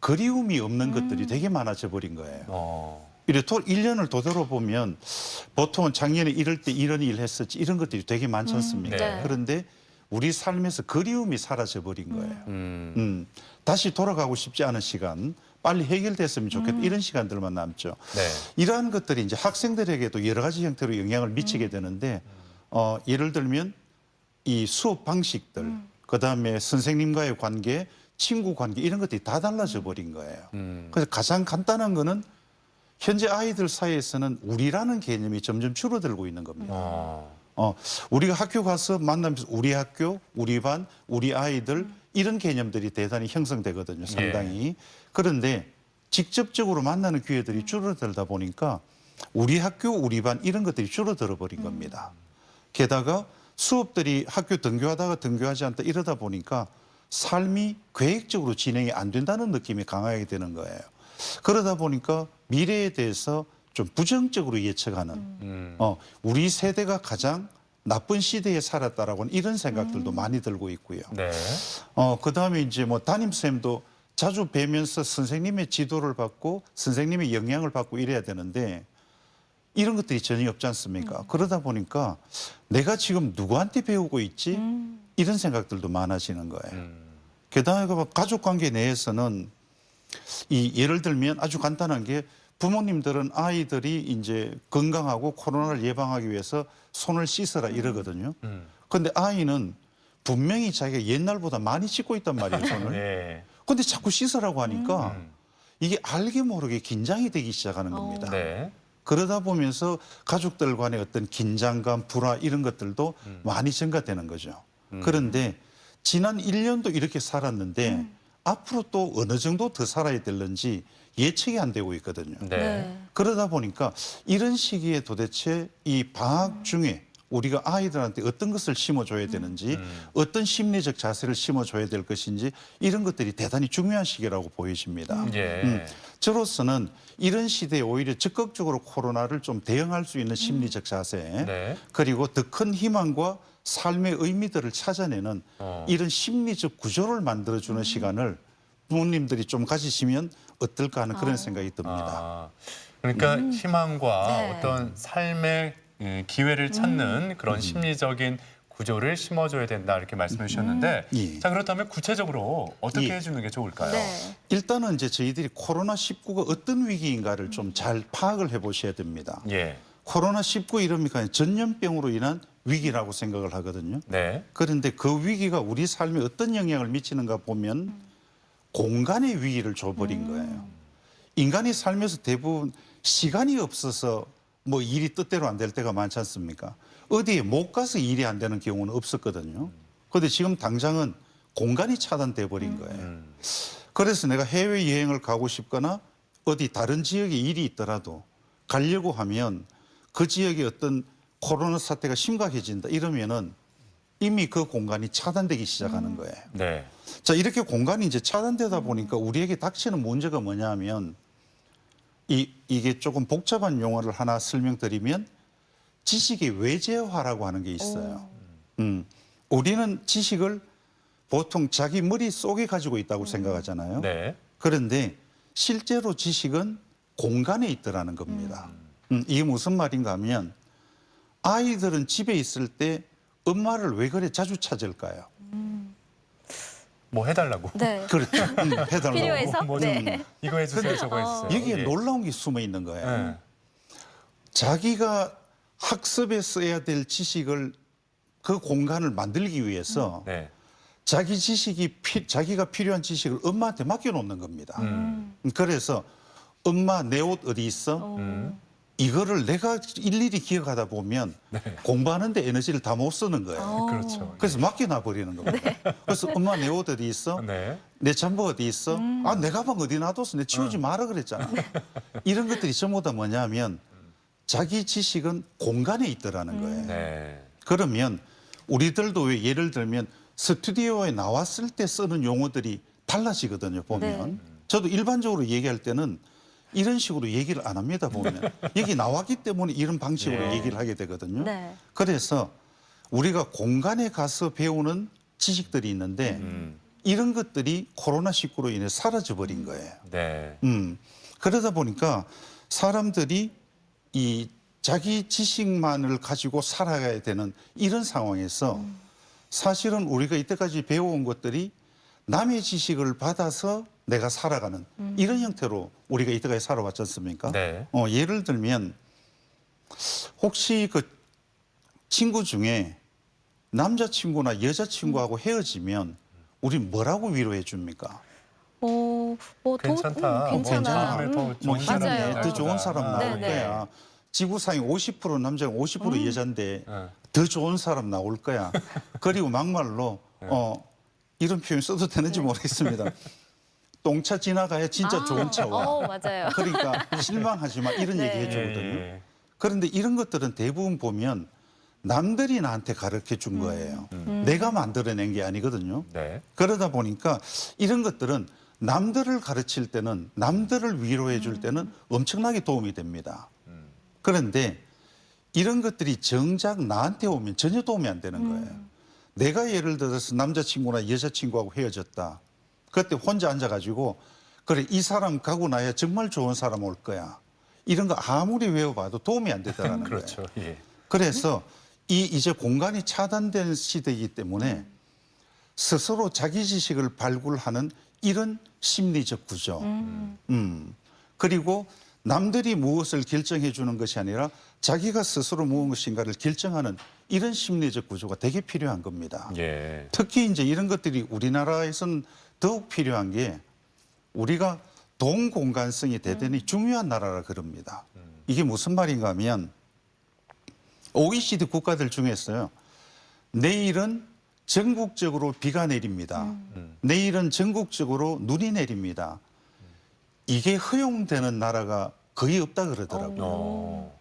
Speaker 12: 그리움이 없는 것들이 되게 많아져 버린 거예요. 이렇게 1년을 되돌아보면 보통은 작년에 이럴 때 이런 일 했었지 이런 것들이 되게 많지 않습니까?
Speaker 1: 네.
Speaker 12: 그런데 우리 삶에서 그리움이 사라져 버린 거예요. 다시 돌아가고 싶지 않은 시간, 빨리 해결됐으면 좋겠다 이런 시간들만 남죠.
Speaker 1: 네.
Speaker 12: 이러한 것들이 이제 학생들에게도 여러 가지 형태로 영향을 미치게 되는데 예를 들면 이 수업 방식들, 그다음에 선생님과의 관계, 친구 관계 이런 것들이 다 달라져 버린 거예요. 그래서 가장 간단한 거는 현재 아이들 사이에서는 우리라는 개념이 점점 줄어들고 있는 겁니다. 우리가 학교 가서 만나면서 우리 학교, 우리 반, 우리 아이들 이런 개념들이 대단히 형성되거든요, 상당히. 그런데 직접적으로 만나는 기회들이 줄어들다 보니까 우리 학교, 우리 반 이런 것들이 줄어들어 버린 겁니다. 게다가 수업들이 학교 등교하다가 등교하지 않다 이러다 보니까 삶이 계획적으로 진행이 안 된다는 느낌이 강하게 되는 거예요. 그러다 보니까 미래에 대해서 좀 부정적으로 예측하는 우리 세대가 가장 나쁜 시대에 살았다라고는 이런 생각들도 많이 들고 있고요.
Speaker 1: 네.
Speaker 12: 그다음에 이제 뭐 담임쌤도 자주 뵈면서 선생님의 지도를 받고 선생님의 영향을 받고 이래야 되는데 이런 것들이 전혀 없지 않습니까? 그러다 보니까 내가 지금 누구한테 배우고 있지? 이런 생각들도 많아지는 거예요. 게다가 가족 관계 내에서는 예를 들면 아주 간단한 게 부모님들은 아이들이 이제 건강하고 코로나를 예방하기 위해서 손을 씻어라 이러거든요. 그런데 아이는 분명히 자기가 옛날보다 많이 씻고 있단 말이에요, 손을.
Speaker 1: 네.
Speaker 12: 근데 자꾸 씻으라고 하니까 이게 알게 모르게 긴장이 되기 시작하는 겁니다.
Speaker 1: 네.
Speaker 12: 그러다 보면서 가족들 간의 어떤 긴장감, 불화 이런 것들도 많이 증가되는 거죠. 그런데 지난 1년도 이렇게 살았는데 앞으로 또 어느 정도 더 살아야 될는지 예측이 안 되고 있거든요.
Speaker 1: 네.
Speaker 12: 그러다 보니까 이런 시기에 도대체 이 방학 중에 우리가 아이들한테 어떤 것을 심어줘야 되는지 어떤 심리적 자세를 심어줘야 될 것인지 이런 것들이 대단히 중요한 시기라고 보여집니다.
Speaker 1: 예.
Speaker 12: 저로서는 이런 시대에 오히려 적극적으로 코로나를 좀 대응할 수 있는 심리적 자세,
Speaker 1: 네.
Speaker 12: 그리고 더 큰 희망과 삶의 의미들을 찾아내는 이런 심리적 구조를 만들어주는 시간을 부모님들이 좀 가지시면 어떨까 하는 그런 생각이 듭니다.
Speaker 1: 아, 그러니까 희망과
Speaker 4: 네.
Speaker 1: 어떤 삶의 기회를 찾는 그런 심리적인 구조를 심어줘야 된다 이렇게 말씀해 주셨는데
Speaker 12: 예.
Speaker 1: 자 그렇다면 구체적으로 어떻게
Speaker 12: 예.
Speaker 1: 해주는 게 좋을까요?
Speaker 4: 네.
Speaker 12: 일단은 이제 저희들이 코로나19가 어떤 위기인가를 좀 잘 파악을 해보셔야 됩니다.
Speaker 1: 예.
Speaker 12: 코로나19 이러니까 전염병으로 인한 위기라고 생각을 하거든요.
Speaker 1: 네.
Speaker 12: 그런데 그 위기가 우리 삶에 어떤 영향을 미치는가 보면 공간의 위기를 줘버린 거예요. 인간이 살면서 대부분 시간이 없어서 뭐 일이 뜻대로 안 될 때가 많지 않습니까? 어디에 못 가서 일이 안 되는 경우는 없었거든요. 그런데 지금 당장은 공간이 차단돼 버린 거예요. 그래서 내가 해외여행을 가고 싶거나 어디 다른 지역에 일이 있더라도 가려고 하면 그 지역의 어떤 코로나 사태가 심각해진다 이러면은 이미 그 공간이 차단되기 시작하는 거예요.
Speaker 1: 네.
Speaker 12: 자, 이렇게 공간이 이제 차단되다 보니까 우리에게 닥치는 문제가 뭐냐 하면 이게 조금 복잡한 용어를 하나 설명드리면 지식의 외재화라고 하는 게 있어요. 우리는 지식을 보통 자기 머릿속에 가지고 있다고 생각하잖아요.
Speaker 1: 네.
Speaker 12: 그런데 실제로 지식은 공간에 있더라는 겁니다. 이게 무슨 말인가 하면 아이들은 집에 있을 때 엄마를 왜 그래 자주 찾을까요?
Speaker 1: 뭐 해달라고.
Speaker 2: 네.
Speaker 12: 그렇죠. 해달라고.
Speaker 2: 필요해서?
Speaker 1: 뭐 좀
Speaker 2: 네.
Speaker 1: 이거 해주세요, 저거 해주세요.
Speaker 12: 여기에
Speaker 1: 예.
Speaker 12: 놀라운 게 숨어 있는 거예요.
Speaker 1: 네.
Speaker 12: 자기가 학습에 써야 될 지식을 그 공간을 만들기 위해서
Speaker 1: 네.
Speaker 12: 자기 자기가 필요한 지식을 엄마한테 맡겨놓는 겁니다. 그래서 엄마 내 옷 어디 있어? 이거를 내가 일일이 기억하다 보면 공부하는데 에너지를 다 못 쓰는 거예요.
Speaker 1: 그렇죠.
Speaker 12: 그래서 맡겨놔 버리는 겁니다. 그래서 엄마 내 옷 어디 있어?
Speaker 1: 네.
Speaker 12: 내 잠바 어디 있어? 아, 내 가방 어디 놔뒀어? 내 치우지 마라 그랬잖아. 이런 것들이 전부 다 뭐냐면 자기 지식은 공간에 있더라는 거예요.
Speaker 1: 네.
Speaker 12: 그러면 우리들도 왜 예를 들면 스튜디오에 나왔을 때 쓰는 용어들이 달라지거든요, 보면. 저도 일반적으로 얘기할 때는 이런 식으로 얘기를 안 합니다, 보면. 여기 나왔기 때문에 이런 방식으로
Speaker 1: 예.
Speaker 12: 얘기를 하게 되거든요.
Speaker 2: 네.
Speaker 12: 그래서 우리가 공간에 가서 배우는 지식들이 있는데 이런 것들이 코로나19로 인해 사라져 버린 거예요.
Speaker 1: 네.
Speaker 12: 그러다 보니까 사람들이 이 자기 지식만을 가지고 살아가야 되는 이런 상황에서 사실은 우리가 이때까지 배워온 것들이 남의 지식을 받아서 내가 살아가는 이런 형태로 우리가 이때까지 살아왔지 않습니까?
Speaker 1: 네.
Speaker 12: 예를 들면 혹시 그 친구 중에 남자친구나 여자친구하고 헤어지면 우리 뭐라고 위로해 줍니까?
Speaker 2: 뭐
Speaker 1: 괜찮다.
Speaker 2: 괜찮아.
Speaker 1: 더 좋은
Speaker 12: 뭐
Speaker 1: 사람이
Speaker 2: 맞아요.
Speaker 12: 힘내 더 좋은 사람 나올
Speaker 2: 네네.
Speaker 12: 거야. 지구상에 50% 남자가 50% 여잔데 더 좋은 사람 나올 거야. 그리고 막말로 이런 표현 써도 되는지 모르겠습니다. 똥차 지나가야 진짜 좋은 차 와.
Speaker 2: 맞아요.
Speaker 12: 그러니까 실망하지 마 이런 얘기 해주거든요.
Speaker 1: 예.
Speaker 12: 그런데 이런 것들은 대부분 보면 남들이 나한테 가르쳐 준 거예요. 내가 만들어낸 게 아니거든요.
Speaker 1: 네.
Speaker 12: 그러다 보니까 이런 것들은 남들을 가르칠 때는 남들을 위로해 줄 때는 엄청나게 도움이 됩니다. 그런데 이런 것들이 정작 나한테 오면 전혀 도움이 안 되는 거예요. 내가 예를 들어서 남자친구나 여자친구하고 헤어졌다. 그때 혼자 앉아가지고 그래 이 사람 가고 나야 정말 좋은 사람 올 거야. 이런 거 아무리 외워봐도 도움이 안 되더라는 거예요.
Speaker 1: 그렇죠. 예.
Speaker 12: 그래서 이제 공간이 차단된 시대이기 때문에 스스로 자기 지식을 발굴하는 이런 심리적 구조. 그리고 남들이 무엇을 결정해 주는 것이 아니라 자기가 스스로 무엇인가를 결정하는 이런 심리적 구조가 되게 필요한 겁니다.
Speaker 1: 예.
Speaker 12: 특히 이제 이런 것들이 우리나라에서는 더욱 필요한 게 우리가 동공간성이 대단히 중요한 나라라 그럽니다. 이게 무슨 말인가 하면 OECD 국가들 중에서요. 내일은 전국적으로 비가 내립니다. 내일은 전국적으로 눈이 내립니다. 이게 허용되는 나라가 거의 없다 그러더라고요.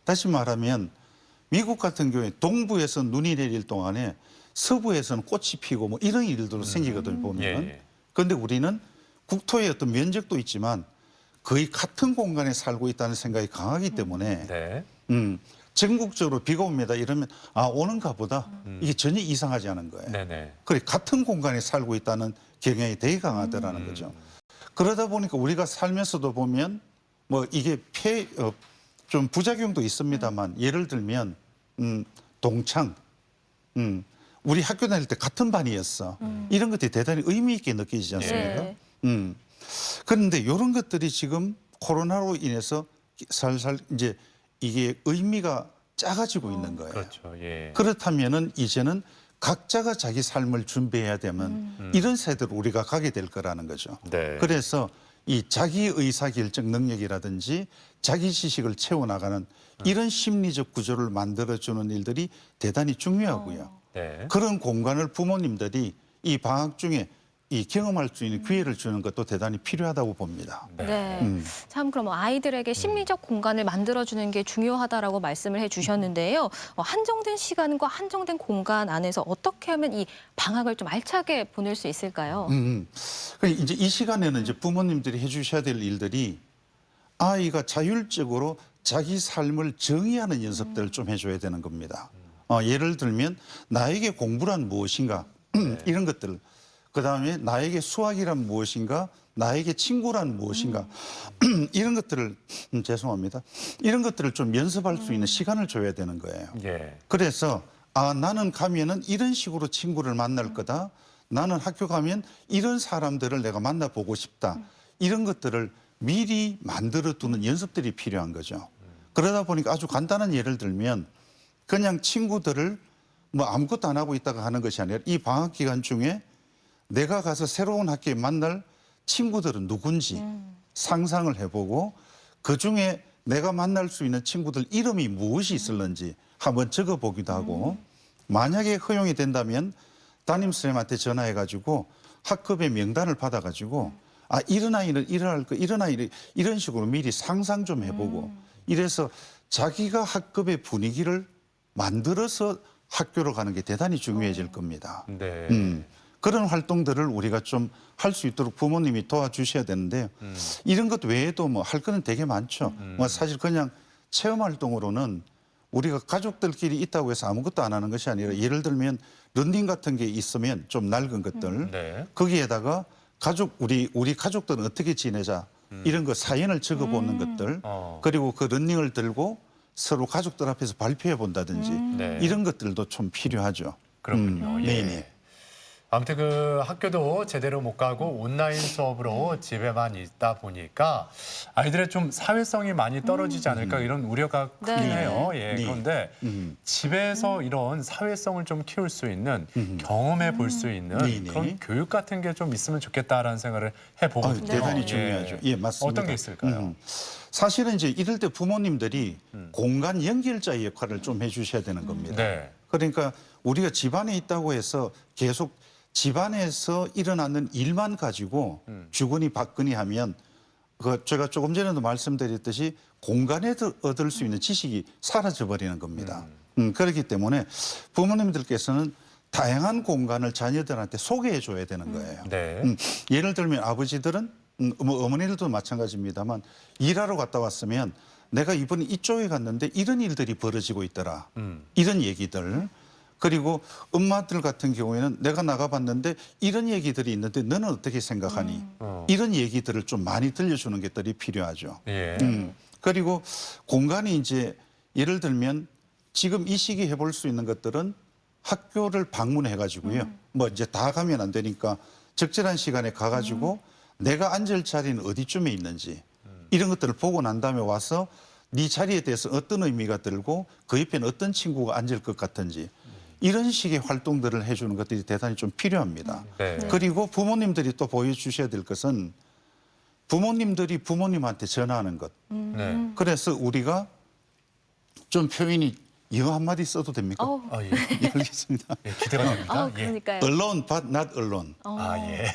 Speaker 12: 다시 말하면 미국 같은 경우에 동부에서 눈이 내릴 동안에 서부에서는 꽃이 피고 뭐 이런 일들도 생기거든요, 보면.
Speaker 1: 예.
Speaker 12: 그런데 우리는 국토의 어떤 면적도 있지만 거의 같은 공간에 살고 있다는 생각이 강하기 때문에
Speaker 1: 네.
Speaker 12: 전국적으로 비가 옵니다. 이러면 아 오는가 보다. 이게 전혀 이상하지 않은 거예요.
Speaker 1: 네네.
Speaker 12: 그래 같은 공간에 살고 있다는 경향이 되게 강하더라는 거죠. 그러다 보니까 우리가 살면서도 보면 뭐 이게 좀 부작용도 있습니다만 예를 들면 동창, 우리 학교 다닐 때 같은 반이었어. 이런 것들이 대단히 의미 있게 느껴지지 않습니까?
Speaker 2: 네.
Speaker 12: 그런데 이런 것들이 지금 코로나로 인해서 살살 이제 이게 의미가 작아지고 있는 거예요.
Speaker 1: 그렇죠. 예.
Speaker 12: 그렇다면은 이제는 각자가 자기 삶을 준비해야 되면 이런 세대로 우리가 가게 될 거라는 거죠.
Speaker 1: 네.
Speaker 12: 그래서 이 자기 의사결정 능력이라든지 자기 지식을 채워나가는 이런 심리적 구조를 만들어주는 일들이 대단히 중요하고요.
Speaker 1: 네.
Speaker 12: 그런 공간을 부모님들이 이 방학 중에 이 경험할 수 있는 기회를 주는 것도 대단히 필요하다고 봅니다.
Speaker 2: 네. 참 그럼 아이들에게 심리적 공간을 만들어주는 게 중요하다라고 말씀을 해주셨는데요. 한정된 시간과 한정된 공간 안에서 어떻게 하면 이 방학을 좀 알차게 보낼 수 있을까요?
Speaker 12: 이제 이 시간에는 이제 부모님들이 해주셔야 될 일들이 아이가 자율적으로 자기 삶을 정의하는 연습들을 좀 해줘야 되는 겁니다. 예를 들면 나에게 공부란 무엇인가 이런 것들. 그다음에 나에게 수학이란 무엇인가, 나에게 친구란 무엇인가 이런 것들을 죄송합니다. 이런 것들을 좀 연습할 수 있는 시간을 줘야 되는 거예요.
Speaker 1: 예.
Speaker 12: 그래서 아 나는 가면은 이런 식으로 친구를 만날 거다. 나는 학교 가면 이런 사람들을 내가 만나보고 싶다. 이런 것들을 미리 만들어 두는 연습들이 필요한 거죠. 그러다 보니까 아주 간단한 예를 들면 그냥 친구들을 뭐 아무것도 안 하고 있다가 하는 것이 아니라 이 방학 기간 중에 내가 가서 새로운 학교에 만날 친구들은 누군지 상상을 해보고 그중에 내가 만날 수 있는 친구들 이름이 무엇이 있을는지 한번 적어보기도 하고 만약에 허용이 된다면 담임선생님한테 전화해가지고 학급의 명단을 받아가지고 아 이런 아이는 이럴 거 이런 아이는 이런 식으로 미리 상상 좀 해보고 이래서 자기가 학급의 분위기를 만들어서 학교로 가는 게 대단히 중요해질 겁니다.
Speaker 1: 네.
Speaker 12: 그런 활동들을 우리가 좀 할 수 있도록 부모님이 도와주셔야 되는데 이런 것 외에도 뭐 할 거는 되게 많죠. 뭐 사실 그냥 체험 활동으로는 우리가 가족들끼리 있다고 해서 아무것도 안 하는 것이 아니라 예를 들면 런닝 같은 게 있으면 좀 낡은 것들
Speaker 1: 네.
Speaker 12: 거기에다가 우리 가족들은 어떻게 지내자 이런 거 사연을 적어보는 것들 그리고 그 런닝을 들고 서로 가족들 앞에서 발표해 본다든지
Speaker 1: 네.
Speaker 12: 이런 것들도 좀 필요하죠.
Speaker 1: 그렇군요. 예.
Speaker 12: 네네.
Speaker 1: 아무튼 그 학교도 제대로 못 가고 온라인 수업으로 집에만 있다 보니까 아이들의 좀 사회성이 많이 떨어지지 않을까 이런 우려가 크긴
Speaker 2: 네.
Speaker 1: 해요. 예.
Speaker 12: 네.
Speaker 1: 그런데 집에서 이런 사회성을 좀 키울 수 있는 경험해 볼 수 있는
Speaker 12: 네네.
Speaker 1: 그런 교육 같은 게 좀 있으면 좋겠다라는 생각을 해보거든요.
Speaker 12: 대단히 중요하죠. 예, 맞습니다.
Speaker 1: 어떤 게 있을까요?
Speaker 12: 사실은 이제 이럴 때 부모님들이 공간 연결자의 역할을 좀 해주셔야 되는 겁니다.
Speaker 1: 네.
Speaker 12: 그러니까 우리가 집안에 있다고 해서 계속 집안에서 일어나는 일만 가지고 주거니 받거니 하면 그 제가 조금 전에도 말씀드렸듯이 공간에서 얻을 수 있는 지식이 사라져 버리는 겁니다. 그렇기 때문에 부모님들께서는 다양한 공간을 자녀들한테 소개해 줘야 되는 거예요.
Speaker 1: 네.
Speaker 12: 예를 들면 아버지들은 뭐 어머니들도 마찬가지입니다만 일하러 갔다 왔으면 내가 이번에 이쪽에 갔는데 이런 일들이 벌어지고 있더라. 이런 얘기들. 그리고 엄마들 같은 경우에는 내가 나가봤는데 이런 얘기들이 있는데 너는 어떻게 생각하니? 이런 얘기들을 좀 많이 들려주는 것들이 필요하죠.
Speaker 1: 예.
Speaker 12: 그리고 공간이 이제 예를 들면 지금 이 시기 해볼 수 있는 것들은 학교를 방문해가지고요. 뭐 이제 다 가면 안 되니까 적절한 시간에 가가지고 내가 앉을 자리는 어디쯤에 있는지 이런 것들을 보고 난 다음에 와서 네 자리에 대해서 어떤 의미가 들고 그 옆에는 어떤 친구가 앉을 것 같은지 이런 식의 활동들을 해주는 것들이 대단히 좀 필요합니다.
Speaker 1: 네.
Speaker 12: 그리고 부모님들이 또 보여주셔야 될 것은 부모님들이 부모님한테 전하는 것.
Speaker 1: 네.
Speaker 12: 그래서 우리가 좀 표현이 영어 한마디 써도 됩니까?
Speaker 1: 아, 예.
Speaker 12: 예, 알겠습니다.
Speaker 1: 예, 기대가 됩니다. 예.
Speaker 2: 그러니까요.
Speaker 12: Alone but not alone.
Speaker 1: 아, 예.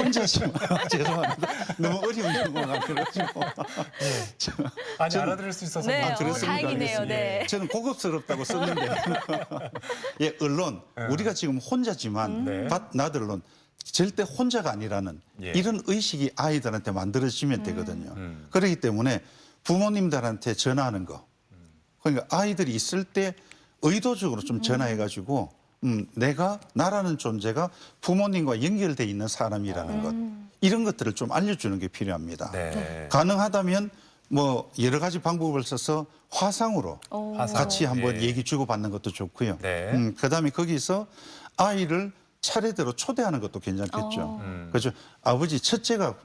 Speaker 12: 혼자지만 죄송합니다. 너무 어려운 영어가 그래가지고.
Speaker 1: 아니, 알아들을 수 있어서
Speaker 2: 네,
Speaker 12: 그렇습니까?
Speaker 2: 다행이네요. 네.
Speaker 12: 저는 고급스럽다고 썼는데. 예, alone. 우리가 지금 혼자지만
Speaker 1: 네.
Speaker 12: but not alone. 절대 혼자가 아니라는
Speaker 1: 예.
Speaker 12: 이런 의식이 아이들한테 만들어지면 되거든요. 그렇기 때문에 부모님들한테 전화하는 거. 그러니까 아이들이 있을 때 의도적으로 좀 전화해가지고 나라는 존재가 부모님과 연결돼 있는 사람이라는 것. 이런 것들을 좀 알려주는 게 필요합니다.
Speaker 1: 네.
Speaker 12: 가능하다면 뭐 여러 가지 방법을 써서 화상으로 같이 한번
Speaker 1: 예.
Speaker 12: 얘기 주고받는 것도 좋고요.
Speaker 1: 네.
Speaker 12: 그다음에 거기서 아이를 차례대로 초대하는 것도 괜찮겠죠. 그렇죠. 아버지 첫째가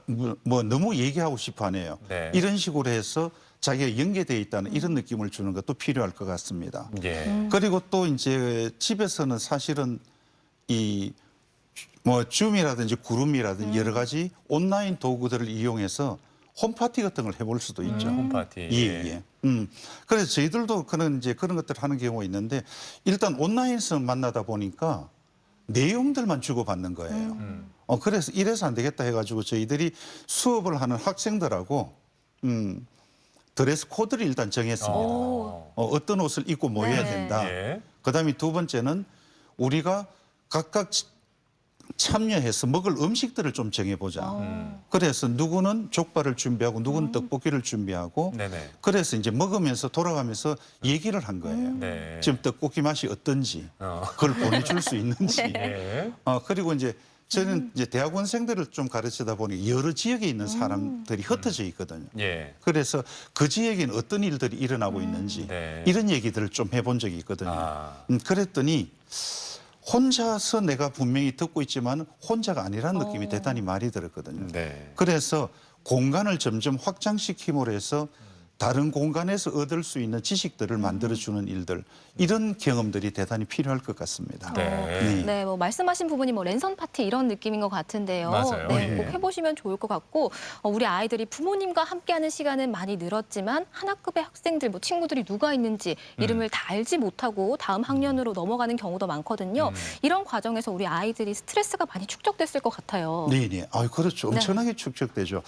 Speaker 12: 뭐 너무 얘기하고 싶어하네요.
Speaker 1: 네.
Speaker 12: 이런 식으로 해서 자기가 연계되어 있다는 이런 느낌을 주는 것도 필요할 것 같습니다.
Speaker 1: 예.
Speaker 12: 그리고 또 이제 집에서는 사실은 이 뭐 줌이라든지 구름이라든지 여러 가지 온라인 도구들을 이용해서 홈파티 같은 걸 해볼 수도 있죠.
Speaker 1: 홈파티.
Speaker 12: 예. 그래서 저희들도 그런 것들을 하는 경우가 있는데 일단 온라인에서 만나다 보니까 내용들만 주고받는 거예요. 그래서 이래서 안 되겠다 해가지고 저희들이 수업을 하는 학생들하고 드레스 코드를 일단 정했습니다. 어떤 옷을 입고 모여야 된다.
Speaker 1: 예.
Speaker 12: 그다음에 두 번째는 우리가 각각 참여해서 먹을 음식들을 좀 정해보자. 그래서 누구는 족발을 준비하고 누구는 떡볶이를 준비하고
Speaker 1: 네네.
Speaker 12: 그래서 이제 먹으면서 돌아가면서 얘기를 한 거예요.
Speaker 1: 네.
Speaker 12: 지금 떡볶이 맛이 어떤지 그걸 보내줄 수 있는지.
Speaker 1: 예.
Speaker 12: 그리고 이제 저는 이제 대학원생들을 좀 가르치다 보니 여러 지역에 있는 사람들이 흩어져 있거든요.
Speaker 1: 예.
Speaker 12: 그래서 그 지역에는 어떤 일들이 일어나고 있는지
Speaker 1: 네.
Speaker 12: 이런 얘기들을 좀 해본 적이 있거든요. 그랬더니 혼자서 내가 분명히 듣고 있지만 혼자가 아니라는 느낌이 대단히 많이 들었거든요.
Speaker 1: 네.
Speaker 12: 그래서 공간을 점점 확장시킴으로 해서 다른 공간에서 얻을 수 있는 지식들을 만들어주는 일들 이런 경험들이 대단히 필요할 것 같습니다.
Speaker 1: 네.
Speaker 2: 네, 뭐 말씀하신 부분이 뭐 랜선 파티 이런 느낌인 것 같은데요.
Speaker 1: 맞아요.
Speaker 2: 네,
Speaker 1: 예.
Speaker 2: 꼭 해보시면 좋을 것 같고 우리 아이들이 부모님과 함께하는 시간은 많이 늘었지만 한 학급의 학생들, 뭐 친구들이 누가 있는지 이름을 다 알지 못하고 다음 학년으로 넘어가는 경우도 많거든요. 이런 과정에서 우리 아이들이 스트레스가 많이 축적됐을 것 같아요.
Speaker 12: 네. 그렇죠. 엄청나게 축적되죠.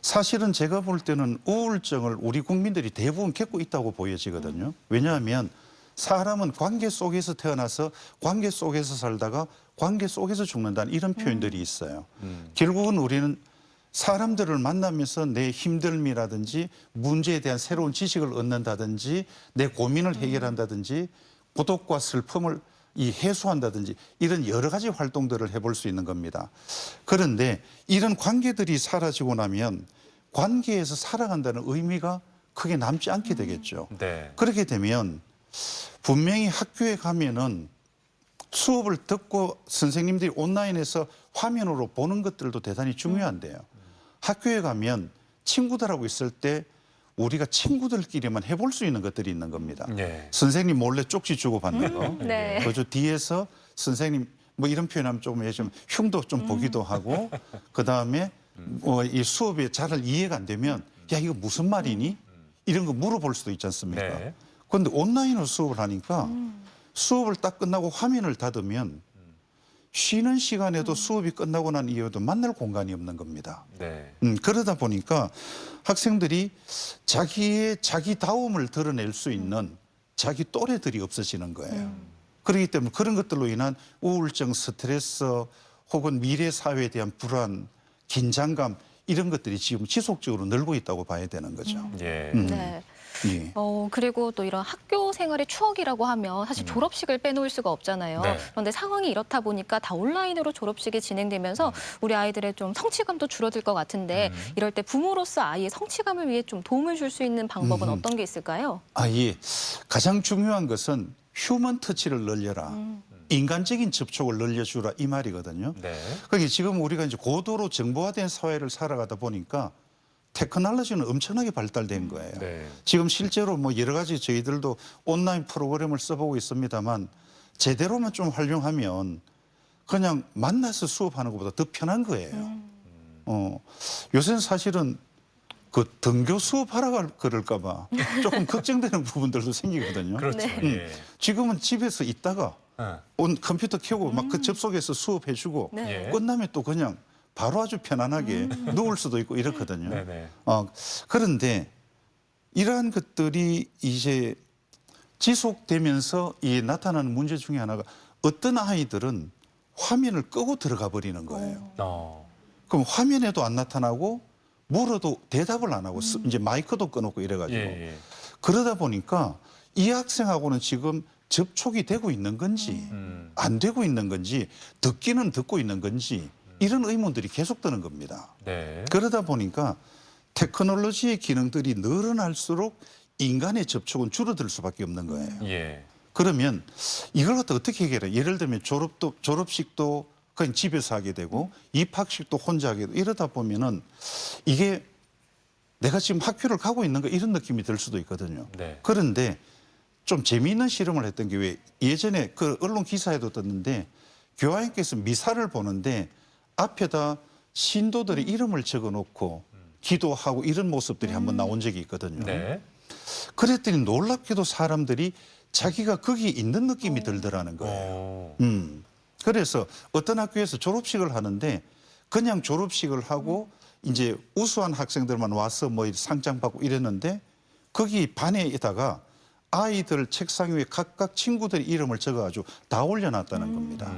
Speaker 12: 사실은 제가 볼 때는 우울증을 우리 국민들이 대부분 겪고 있다고 보여지거든요. 왜냐하면 사람은 관계 속에서 태어나서 관계 속에서 살다가 관계 속에서 죽는다는 이런 표현들이 있어요. 결국은 우리는 사람들을 만나면서 내 힘듦이라든지 문제에 대한 새로운 지식을 얻는다든지 내 고민을 해결한다든지 고독과 슬픔을 해소한다든지 이런 여러 가지 활동들을 해볼 수 있는 겁니다. 그런데 이런 관계들이 사라지고 나면 관계에서 살아간다는 의미가 크게 남지 않게 되겠죠.
Speaker 1: 네.
Speaker 12: 그렇게 되면 분명히 학교에 가면은 수업을 듣고 선생님들이 온라인에서 화면으로 보는 것들도 대단히 중요한데요. 학교에 가면 친구들하고 있을 때 우리가 친구들끼리만 해볼 수 있는 것들이 있는 겁니다.
Speaker 1: 예.
Speaker 12: 선생님 몰래 쪽지 주고 받는 거.
Speaker 2: 네.
Speaker 12: 그저 뒤에서 선생님 뭐 이런 표현하면 좀 요즘 흉도 좀 보기도 하고 그다음에 이 수업이 잘 이해가 안 되면 야 이거 무슨 말이니? 이런 거 물어볼 수도 있지 않습니까?
Speaker 1: 네.
Speaker 12: 그런데 온라인으로 수업을 하니까 수업을 딱 끝나고 화면을 닫으면 쉬는 시간에도 수업이 끝나고 난 이후에도 만날 공간이 없는 겁니다.
Speaker 1: 네.
Speaker 12: 그러다 보니까 학생들이 자기다움을 드러낼 수 있는 자기 또래들이 없어지는 거예요. 그렇기 때문에 그런 것들로 인한 우울증, 스트레스 혹은 미래 사회에 대한 불안, 긴장감 이런 것들이 지금 지속적으로 늘고 있다고 봐야 되는 거죠.
Speaker 1: 예.
Speaker 2: 네.
Speaker 12: 예.
Speaker 2: 그리고 또 이런 학교 생활의 추억이라고 하면 사실 졸업식을 빼놓을 수가 없잖아요.
Speaker 1: 네.
Speaker 2: 그런데 상황이 이렇다 보니까 다 온라인으로 졸업식이 진행되면서 우리 아이들의 좀 성취감도 줄어들 것 같은데 이럴 때 부모로서 아이의 성취감을 위해 좀 도움을 줄 수 있는 방법은 어떤 게 있을까요?
Speaker 12: 예. 가장 중요한 것은 휴먼 터치를 늘려라. 인간적인 접촉을 늘려주라 이 말이거든요.
Speaker 1: 네.
Speaker 12: 그러니까 지금 우리가 이제 고도로 정보화된 사회를 살아가다 보니까 테크놀로지는 엄청나게 발달된 거예요.
Speaker 1: 네.
Speaker 12: 지금 실제로 뭐 여러 가지 저희들도 온라인 프로그램을 써보고 있습니다만 제대로만 좀 활용하면 그냥 만나서 수업하는 것보다 더 편한 거예요. 요새는 사실은 그 등교 수업하라 그럴까 봐 조금 걱정되는 부분들도 생기거든요.
Speaker 1: 그렇죠. 예.
Speaker 12: 지금은 집에서 있다가 컴퓨터 켜고 막 그 접속해서 수업해주고
Speaker 1: 네.
Speaker 12: 끝나면 또 그냥 바로 아주 편안하게 누울 수도 있고 이렇거든요.
Speaker 1: 네네.
Speaker 12: 그런데 이러한 것들이 이제 지속되면서 나타나는 문제 중에 하나가 어떤 아이들은 화면을 끄고 들어가 버리는 거예요.
Speaker 1: 어.
Speaker 12: 그럼 화면에도 안 나타나고 물어도 대답을 안 하고 이제 마이크도 꺼놓고 이래가지고
Speaker 1: 예.
Speaker 12: 그러다 보니까 이 학생하고는 지금 접촉이 되고 있는 건지 안 되고 있는 건지 듣기는 듣고 있는 건지 이런 의문들이 계속 드는 겁니다.
Speaker 1: 네.
Speaker 12: 그러다 보니까 테크놀로지의 기능들이 늘어날수록 인간의 접촉은 줄어들 수밖에 없는 거예요.
Speaker 1: 예.
Speaker 12: 그러면 이걸 갖다 어떻게 해결해? 예를 들면 졸업식도 그냥 집에서 하게 되고 입학식도 혼자 하게 되고 이러다 보면은 이게 내가 지금 학교를 가고 있는 거 이런 느낌이 들 수도 있거든요.
Speaker 1: 네.
Speaker 12: 그런데 좀 재미있는 실험을 했던 게 왜 예전에 그 언론 기사에도 떴는데 교황님께서 미사를 보는데 앞에다 신도들의 이름을 적어놓고 기도하고 이런 모습들이 한번 나온 적이 있거든요.
Speaker 1: 네.
Speaker 12: 그랬더니 놀랍게도 사람들이 자기가 거기 있는 느낌이 들더라는 거예요. 그래서 어떤 학교에서 졸업식을 하는데 그냥 졸업식을 하고 이제 우수한 학생들만 와서 뭐 상장 받고 이랬는데 거기 반에다가 아이들 책상 위에 각각 친구들의 이름을 적어가지고 다 올려놨다는 겁니다.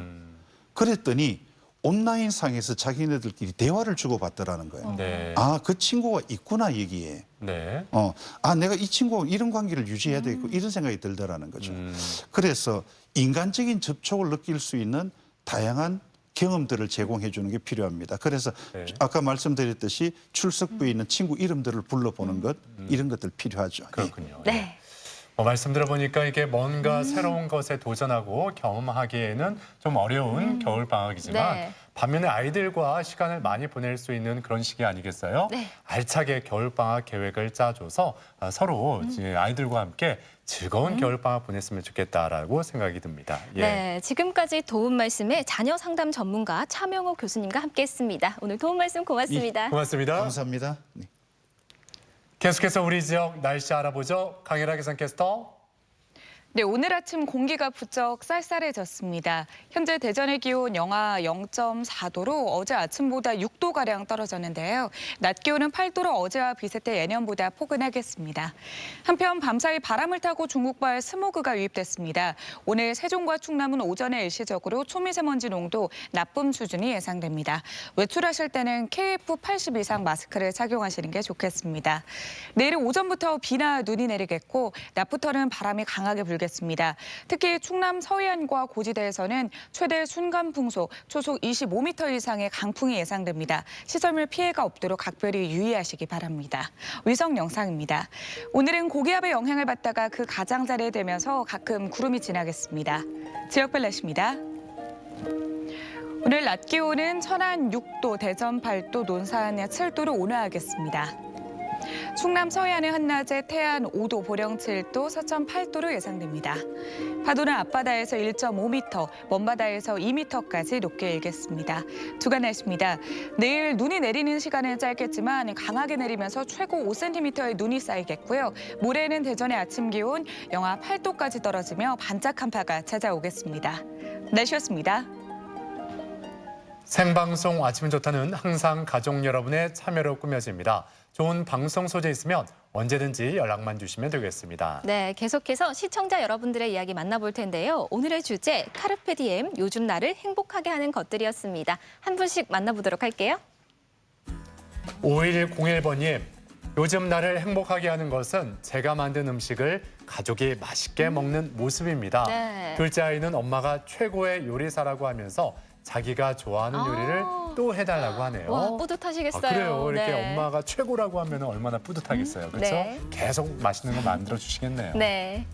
Speaker 12: 그랬더니 온라인상에서 자기네들끼리 대화를 주고받더라는 거예요.
Speaker 1: 네.
Speaker 12: 아, 그 친구가 있구나 여기에.
Speaker 1: 네.
Speaker 12: 아, 내가 이 친구하고 이런 관계를 유지해야 되겠고 이런 생각이 들더라는 거죠. 그래서 인간적인 접촉을 느낄 수 있는 다양한 경험들을 제공해 주는 게 필요합니다. 그래서
Speaker 1: 네.
Speaker 12: 아까 말씀드렸듯이 출석부에 있는 친구 이름들을 불러보는 것 이런 것들 필요하죠.
Speaker 1: 그렇군요.
Speaker 4: 네.
Speaker 1: 말씀 들어보니까 이게 뭔가 새로운 것에 도전하고 경험하기에는 좀 어려운 겨울 방학이지만
Speaker 2: 네.
Speaker 1: 반면에 아이들과 시간을 많이 보낼 수 있는 그런 시기 아니겠어요?
Speaker 2: 네.
Speaker 1: 알차게 겨울 방학 계획을 짜줘서 서로 이제 아이들과 함께 즐거운 겨울 방학 보냈으면 좋겠다라고 생각이 듭니다. 예.
Speaker 2: 네, 지금까지 도움 말씀에 자녀 상담 전문가 차명호 교수님과 함께했습니다. 오늘 도움 말씀 고맙습니다.
Speaker 1: 고맙습니다.
Speaker 12: 감사합니다. 네.
Speaker 1: 계속해서 우리 지역 날씨 알아보죠. 강혜라 기상캐스터.
Speaker 3: 네, 오늘 아침 공기가 부쩍 쌀쌀해졌습니다. 현재 대전의 기온 영하 0.4도로 어제 아침보다 6도가량 떨어졌는데요. 낮 기온은 8도로 어제와 비슷해 예년보다 포근하겠습니다. 한편 밤사이 바람을 타고 중국발 스모그가 유입됐습니다. 오늘 세종과 충남은 오전에 일시적으로 초미세먼지 농도 나쁨 수준이 예상됩니다. 외출하실 때는 KF80 이상 마스크를 착용하시는 게 좋겠습니다. 내일은 오전부터 비나 눈이 내리겠고 낮부터는 바람이 강하게 불겠습니다. 특히 충남 서해안과 고지대에서는 최대 순간 풍속 초속 25m 이상의 강풍이 예상됩니다. 시설물 피해가 없도록 각별히 유의하시기 바랍니다. 위성 영상입니다. 오늘은 고기압의 영향을 받다가 그 가장자리에 되면서 가끔 구름이 지나겠습니다. 지역별 날씨입니다. 오늘 낮 기온은 천안 6도, 대전 8도, 논산 7도로 온화하겠습니다. 충남 서해안은 한낮에 태안 5도, 보령 7도, 서천 8도로 예상됩니다. 파도는 앞바다에서 1.5m, 먼바다에서 2m까지 높게 일겠습니다. 주간 날씨입니다. 내일 눈이 내리는 시간은 짧겠지만 강하게 내리면서 최고 5cm의 눈이 쌓이겠고요. 모레는 대전의 아침 기온 영하 8도까지 떨어지며 반짝 한파가 찾아오겠습니다. 날씨였습니다.
Speaker 1: 생방송 아침 좋다는 항상 가족 여러분의 참여로 꾸며집니다. 좋은 방송 소재 있으면 언제든지 연락만 주시면 되겠습니다.
Speaker 2: 네, 계속해서 시청자 여러분들의 이야기 만나볼 텐데요. 오늘의 주제 카르페디엠, 요즘 나를 행복하게 하는 것들이었습니다. 한 분씩 만나보도록 할게요.
Speaker 1: 5101번님, 요즘 나를 행복하게 하는 것은 제가 만든 음식을 가족이 맛있게 먹는 모습입니다.
Speaker 2: 네.
Speaker 1: 둘째 아이는 엄마가 최고의 요리사라고 하면서 자기가 좋아하는 요리를 또 해달라고 하네요.
Speaker 2: 와, 뿌듯하시겠어요.
Speaker 1: 그래요. 이렇게
Speaker 2: 네.
Speaker 1: 엄마가 최고라고 하면 얼마나 뿌듯하겠어요. 그렇죠?
Speaker 2: 네.
Speaker 1: 계속 맛있는 거 만들어 주시겠네요.
Speaker 2: 네.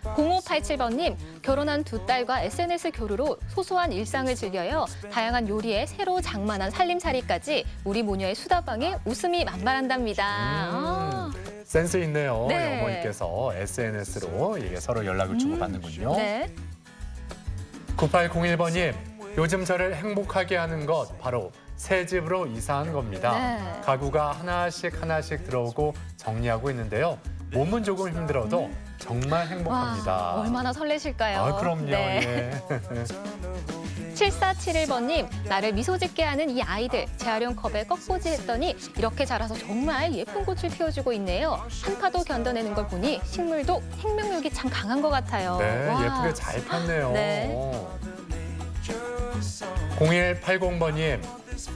Speaker 2: 0587번님, 결혼한 두 딸과 SNS 교류로 소소한 일상을 즐겨요. 다양한 요리에 새로 장만한 살림살이까지 우리 모녀의 수다방에 웃음이 만발한답니다.
Speaker 1: 센스 있네요.
Speaker 2: 네.
Speaker 1: 어머니께서 SNS로 이게 서로 연락을 주고받는군요.
Speaker 2: 네.
Speaker 1: 9801번님, 요즘 저를 행복하게 하는 것 바로 새 집으로 이사한 겁니다.
Speaker 2: 네.
Speaker 1: 가구가 하나씩 들어오고 정리하고 있는데요. 몸은 조금 힘들어도 정말 행복합니다.
Speaker 2: 와, 얼마나 설레실까요?
Speaker 1: 아, 그럼요.
Speaker 2: 네.
Speaker 1: 예.
Speaker 2: 7471번님, 나를 미소 짓게 하는 이 아이들, 재활용 컵에 꺾보지 했더니 이렇게 자라서 정말 예쁜 꽃을 피워주고 있네요. 한파도 견뎌내는 걸 보니 식물도 생명력이 참 강한 것 같아요.
Speaker 1: 네,
Speaker 2: 와.
Speaker 1: 예쁘게 잘 폈네요.
Speaker 2: 네.
Speaker 1: 0180번님,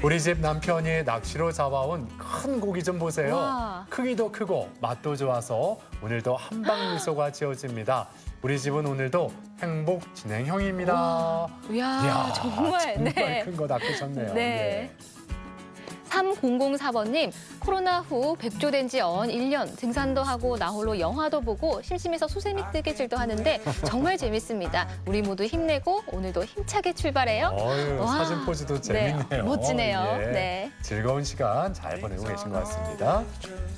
Speaker 1: 우리 집 남편이 낚시로 잡아온 큰 고기 좀 보세요.
Speaker 2: 와.
Speaker 1: 크기도 크고 맛도 좋아서 오늘도 한방 미소가 지어집니다. 우리 집은 오늘도 행복 진행형입니다.
Speaker 2: 이야, 정말, 네.
Speaker 1: 큰 거 낚으셨네요.
Speaker 2: 네. 3004번님, 코로나 후 백조된 지 1년, 등산도 하고 나홀로 영화도 보고 심심해서 수세미 뜨개질도 하는데 정말 재밌습니다. 우리 모두 힘내고 오늘도 힘차게 출발해요.
Speaker 1: 어휴,
Speaker 2: 와.
Speaker 1: 사진 포즈도 재밌네요.
Speaker 2: 네, 멋지네요.
Speaker 1: 예.
Speaker 2: 네.
Speaker 1: 즐거운 시간 잘 보내고 계신 것 같습니다.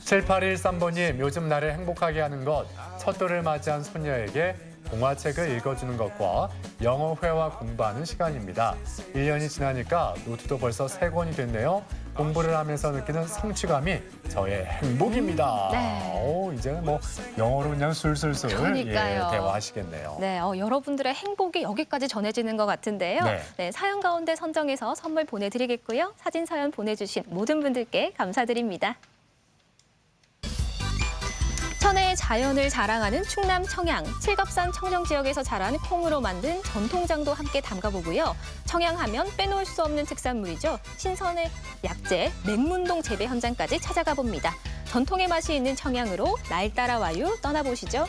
Speaker 1: 7813번님, 요즘 나를 행복하게 하는 것, 첫돌을 맞이한 손녀에게 동화책을 읽어주는 것과 영어회화 공부하는 시간입니다. 1년이 지나니까 노트도 벌써 3권이 됐네요. 공부를 하면서 느끼는 성취감이 저의 행복입니다.
Speaker 2: 네.
Speaker 1: 이제는 뭐 영어로 그냥 술술술
Speaker 2: 그러니까요.
Speaker 1: 대화하시겠네요.
Speaker 2: 네, 여러분들의 행복이 여기까지 전해지는 것 같은데요.
Speaker 1: 네.
Speaker 2: 네, 사연 가운데 선정해서 선물 보내드리겠고요. 사진 사연 보내주신 모든 분들께 감사드립니다. 천혜의 자연을 자랑하는 충남 청양, 칠갑산 청정 지역에서 자란 콩으로 만든 전통장도 함께 담가보고요. 청양하면 빼놓을 수 없는 특산물이죠. 신선의 약재, 맹문동 재배 현장까지 찾아가 봅니다. 전통의 맛이 있는 청양으로 날 따라와요. 떠나보시죠.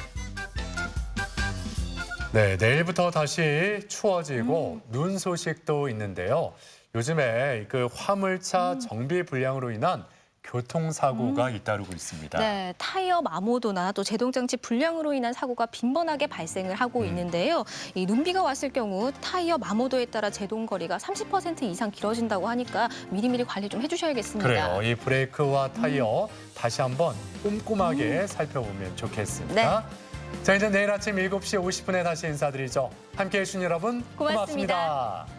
Speaker 1: 네, 내일부터 다시 추워지고 눈 소식도 있는데요. 요즘에 그 화물차 정비 불량으로 인한 교통사고가 잇따르고 있습니다.
Speaker 2: 네, 타이어 마모도나 또 제동장치 불량으로 인한 사고가 빈번하게 발생을 하고 있는데요. 이 눈비가 왔을 경우 타이어 마모도에 따라 제동 거리가 30% 이상 길어진다고 하니까 미리미리 관리 좀 해주셔야겠습니다.
Speaker 1: 그래요. 이 브레이크와 타이어 다시 한번 꼼꼼하게 살펴보면 좋겠습니다. 자, 이제 내일 아침 7시 50분에 다시 인사드리죠. 함께해 주신 여러분
Speaker 2: 고맙습니다.
Speaker 1: 고맙습니다.